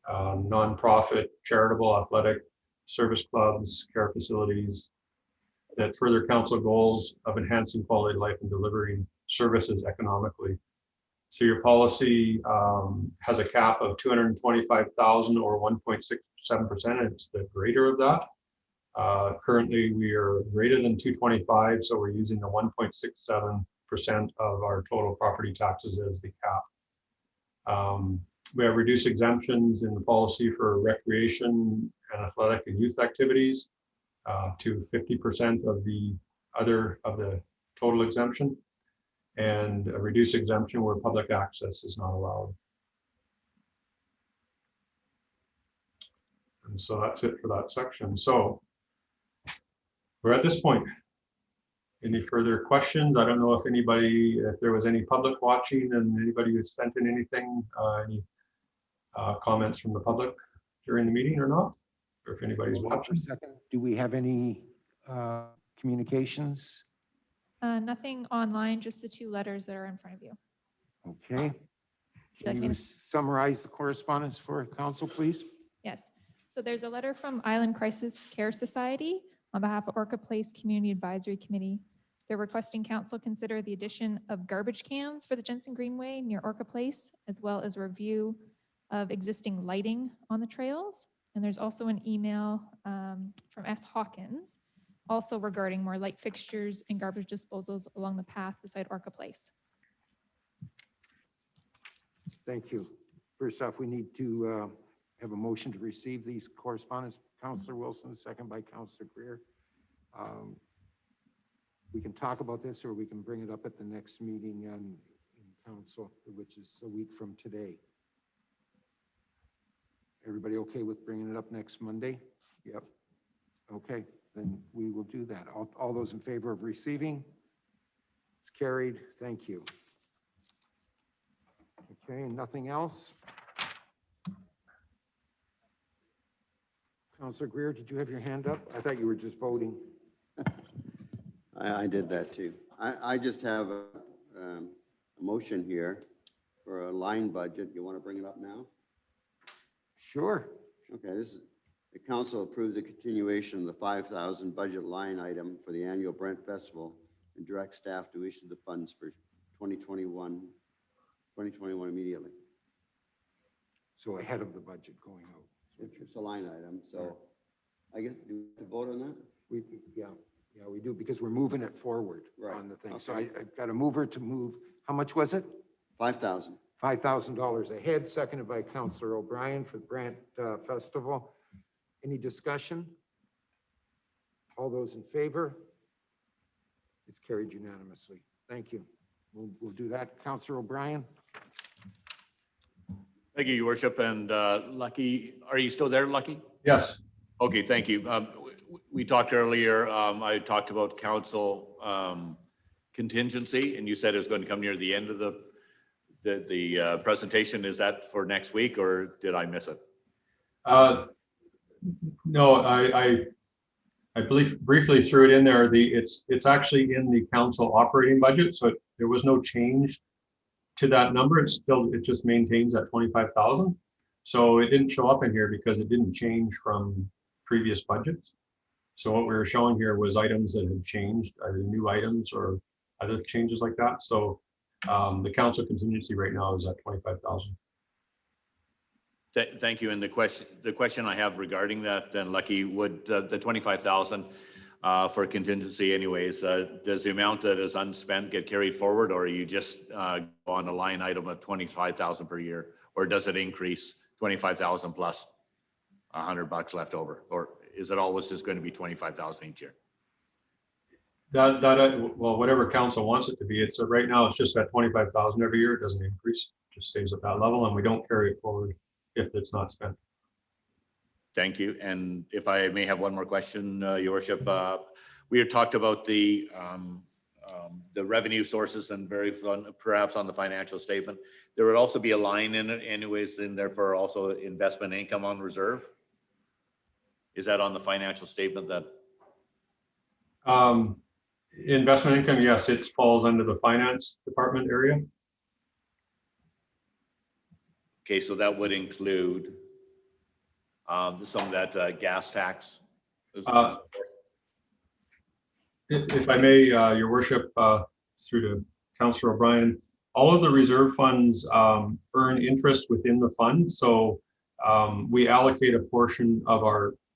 nonprofit, charitable, athletic, service clubs, care facilities that further council goals of enhancing quality of life and delivering services economically. So your policy has a cap of 225,000 or 1.67%. It's the greater of that. Currently we are greater than 225, so we're using the 1.67% of our total property taxes as the cap. We have reduced exemptions in the policy for recreation and athletic and youth activities to 50% of the total exemption, and a reduced exemption where public access is not allowed. And so that's it for that section. So we're at this point. Any further questions? I don't know if there was any public watching and anybody who sent in anything, any comments from the public during the meeting or not, or if anybody's watching. Do we have any communications? Nothing online, just the 2 letters that are in front of you. Okay. Can you summarize the correspondence for council, please? Yes. So there's a letter from Island Crisis Care Society on behalf of Orca Place Community Advisory Committee. They're requesting council consider the addition of garbage cans for the Jensen Greenway near Orca Place, as well as review of existing lighting on the trails. And there's also an email from S. Hawkins, also regarding more light fixtures and garbage disposals along the path beside Orca Place. Thank you. First off, we need to have a motion to receive these correspondence. Councillor Wilson, second by Councillor Greer. We can talk about this, or we can bring it up at the next meeting in council, which is a week from today. Everybody okay with bringing it up next Monday? Yep. Okay, then we will do that. All those in favor of receiving? It's carried. Thank you. Okay, nothing else? Councilor Greer, did you have your hand up? I thought you were just voting. I did that too. I just have a motion here for a line budget. You want to bring it up now? Sure. Okay, this is, the council approved the continuation of the 5,000 budget line item for the annual Brent Festival and direct staff to issue the funds for 2021 immediately. So ahead of the budget going out. It's a line item, so I guess, do we have to vote on that? Yeah, we do, because we're moving it forward Right. on the thing. Okay. So I've got a mover to move, how much was it? 5,000. $5,000 ahead, seconded by Councilor O'Brien for the Brant Festival. Any discussion? All those in favor? It's carried unanimously. Thank you. We'll do that. Councilor O'Brien? Thank you, Your Worship. And Lucky, are you still there, Lucky? Yes. Okay, thank you. We talked earlier, I talked about council contingency, and you said it was going to come near the end of the presentation. Is that for next week, or did I miss it? No, I believe briefly threw it in there. It's actually in the council operating budget, so there was no change to that number. It just maintains at 25,000. So it didn't show up in here because it didn't change from previous budgets. So what we were showing here was items that had changed, either new items or other changes like that. So the council contingency right now is at 25,000. Thank you. And the question I have regarding that, then, Lucky, would the 25,000 for contingency anyways, does the amount that is unspent get carried forward, or are you just on a line item of 25,000 per year, or does it increase 25,000 plus $100 left over, or is it always just going to be 25,000 each year? Well, whatever council wants it to be. It's right now it's just at 25,000 every year. It doesn't increase, it just stays at that level, and we don't carry it forward if it's not spent. Thank you. And if I may have one more question, Your Worship, we had talked about the revenue sources and perhaps on the financial statement. There would also be a line in it anyways, in there for also investment income on reserve. Is that on the financial statement that? Investment income, yes, it falls under the finance department area. Okay, so that would include some of that gas tax. If I may, Your Worship, through to Councilor O'Brien, all of the reserve funds earn interest within the fund. So we allocate a portion of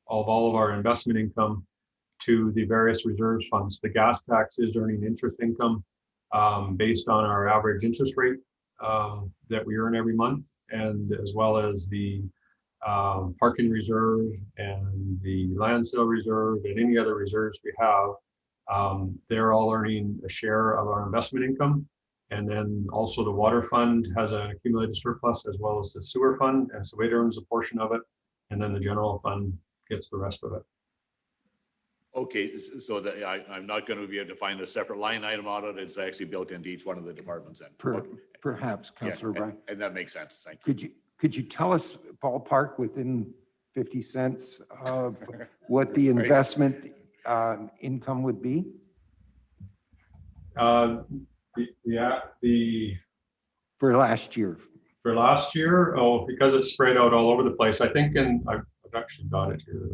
all of our investment income to the various reserves funds. The gas tax is earning interest income based on our average interest rate that we earn every month, and as well as the parking reserve and the land sale reserve and any other reserves we have. They're all earning a share of our investment income. And then also the water fund has an accumulated surplus, as well as the sewer fund, and so it earns a portion of it, and then the general fund gets the rest of it. Okay, so that I'm not going to be able to find a separate line item on it. It's actually built into each one of the departments then. Perhaps, Councilor O'Brien. And that makes sense. Thank you. Could you tell us ballpark within 50 cents of what the investment income would be? For last year. For last year, because it's spread out all over the place. I think, I've actually got it here.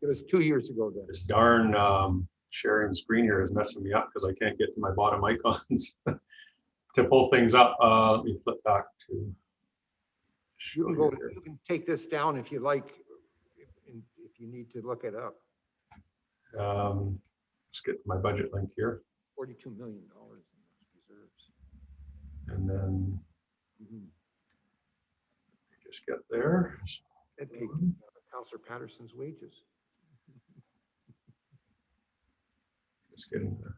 It was 2 years ago then. This darn sharing screen here is messing me up because I can't get to my bottom icons to pull things up. Let me flip back to. You can take this down if you like, if you need to look it up. Let's get to my budget link here. $42 million in reserves. And then just get there. That paid Councilor Patterson's wages. Just getting there.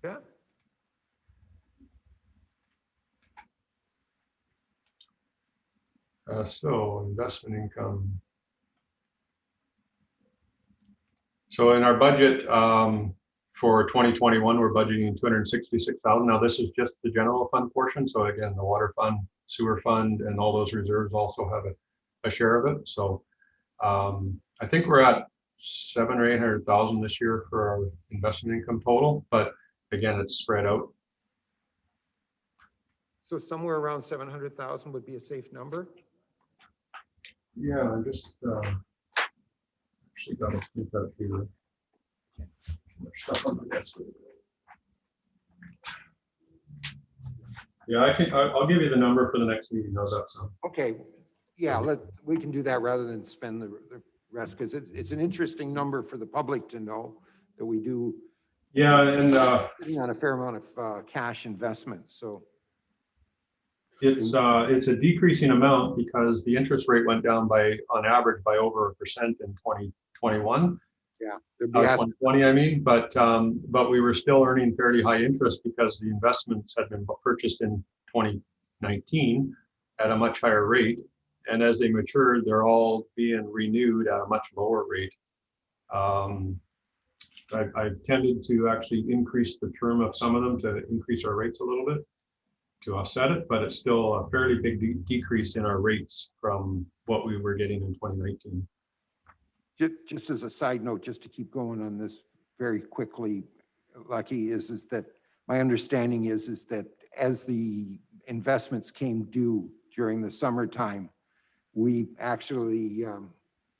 Yeah. So investment income So in our budget for 2021, we're budgeting 266,000. Now this is just the general fund portion. So again, the water fund, sewer fund, and all those reserves also have a share of it. So I think we're at 700,000 or 800,000 this year for our investment income total, but again, it's spread out. So somewhere around 700,000 would be a safe number? Yeah, I'm just actually got to think that here. Stuff on the desk. Yeah, I'll give you the number for the next meeting. How's that sound? Okay, yeah, we can do that rather than spend the rest, because it's an interesting number for the public to know that we do. Yeah, and Sitting on a fair amount of cash investment, so. it's a decreasing amount because the interest rate went down on average by over 1% in 2021. Yeah. there'd be asset- 2020, I mean, but we were still earning fairly high interest because the investments had been purchased in 2019 at a much higher rate. And as they matured, they're all being renewed at a much lower rate. I've tended to actually increase the term of some of them to increase our rates a little bit to offset it, but it's still a fairly big decrease in our rates from what we were getting in 2019. Just as a side note, just to keep going on this very quickly, Lucky, is that my understanding is that as the investments came due during the summertime, we actually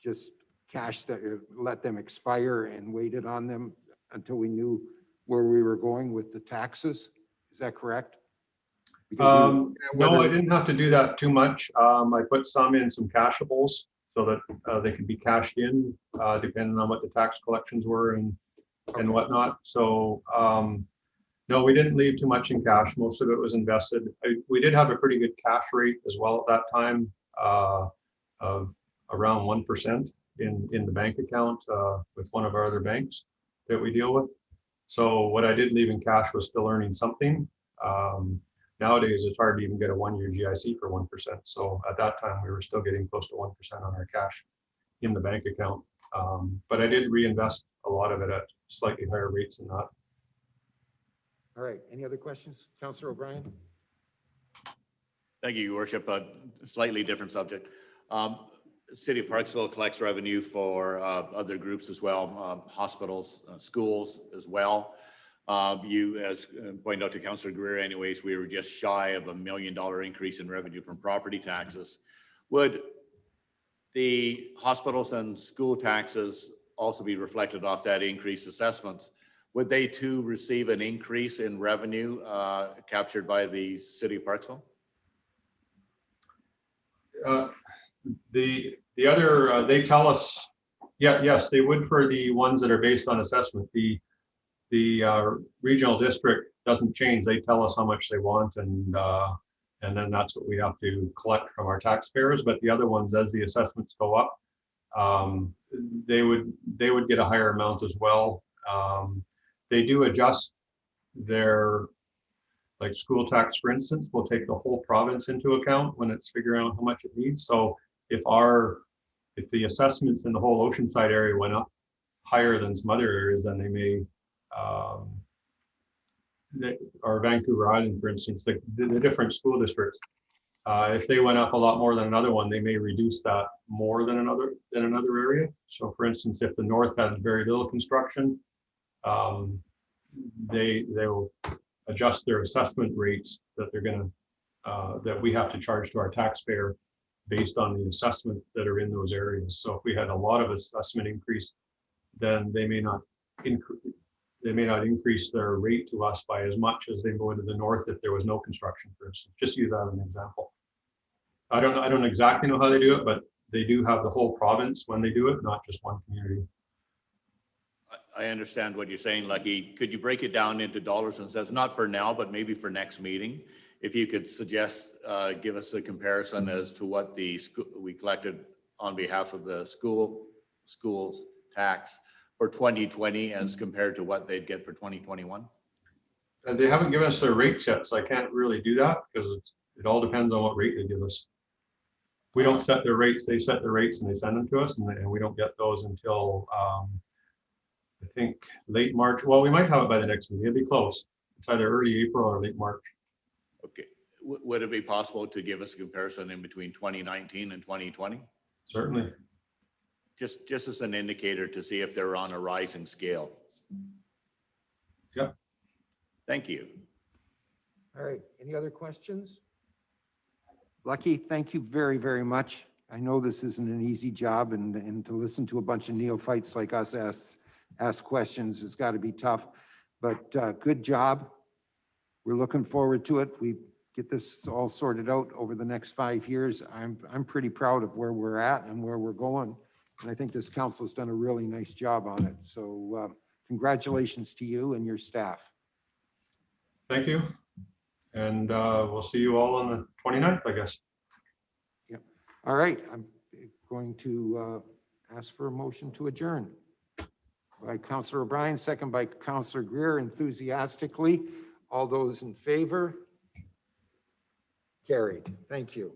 just cashed that, let them expire and waited on them until we knew where we were going with the taxes. Is that correct? No, I didn't have to do that too much. I put some in some cashables so that they could be cashed in depending on what the tax collections were and whatnot. So no, we didn't leave too much in cash. Most of it was invested. We did have a pretty good cash rate as well at that time, of around 1% in the bank account with one of our other banks that we deal with. So what I did leave in cash was still earning something. Nowadays, it's hard to even get a 1-year GIC for 1%. So at that time, we were still getting close to 1% on our cash in the bank account. But I did reinvest a lot of it at slightly higher rates than that. All right, any other questions, Councillor O'Brien? Thank you, Your Worship. A slightly different subject. City of Parksville collects revenue for other groups as well, hospitals, schools as well. You, as pointed out to Councillor Greer anyways, we were just shy of $1 million increase in revenue from property taxes. Would the hospitals and school taxes also be reflected off that increased assessments? Would they too receive an increase in revenue captured by the City of Parksville? The other, they tell us, yes, they would for the ones that are based on assessment. The regional district doesn't change. They tell us how much they want, and then that's what we have to collect from our taxpayers. But the other ones, as the assessments go up, they would get a higher amount as well. They do adjust their, like school tax, for instance, will take the whole province into account when it's figuring out how much it needs. So if the assessments in the whole Oceanside area went up higher than some other areas, then they may, or Vancouver Island, for instance, the different school districts, if they went up a lot more than another one, they may reduce that more than another area. So for instance, if the north had very little construction, they will adjust their assessment rates that they're going to that we have to charge to our taxpayer based on the assessments that are in those areas. So if we had a lot of assessment increase, then they may not increase their rate to us by as much as they go into the north if there was no construction, for instance. Just use that as an example. I don't exactly know how they do it, but they do have the whole province when they do it, not just one community. I understand what you're saying, Lucky. Could you break it down into dollars and cents? Not for now, but maybe for next meeting. If you could suggest, give us a comparison as to what we collected on behalf of the schools tax for 2020 as compared to what they'd get for 2021. And they haven't given us their rates yet, so I can't really do that because it all depends on what rate they give us. We don't set their rates; they set their rates and they send them to us, and we don't get those until think late March. Well, we might have it by the next meeting. It'll be close. It's either early April or late March. Okay. Would it be possible to give us a comparison in between 2019 and 2020? Certainly. Just as an indicator to see if they're on a rising scale. Yep. Thank you. All right, any other questions? Lucky, thank you very, very much. I know this isn't an easy job, and to listen to a bunch of neophytes like us ask questions has got to be tough, but good job. We're looking forward to it. We get this all sorted out over the next 5 years. I'm pretty proud of where we're at and where we're going. And I think this council's done a really nice job on it. So congratulations to you and your staff. Thank you. And we'll see you all on the 29th, I guess. Yep. All right, I'm going to ask for a motion to adjourn. By Councillor O'Brien, second by Councillor Greer, enthusiastically. All those in favor? Carried. Thank you.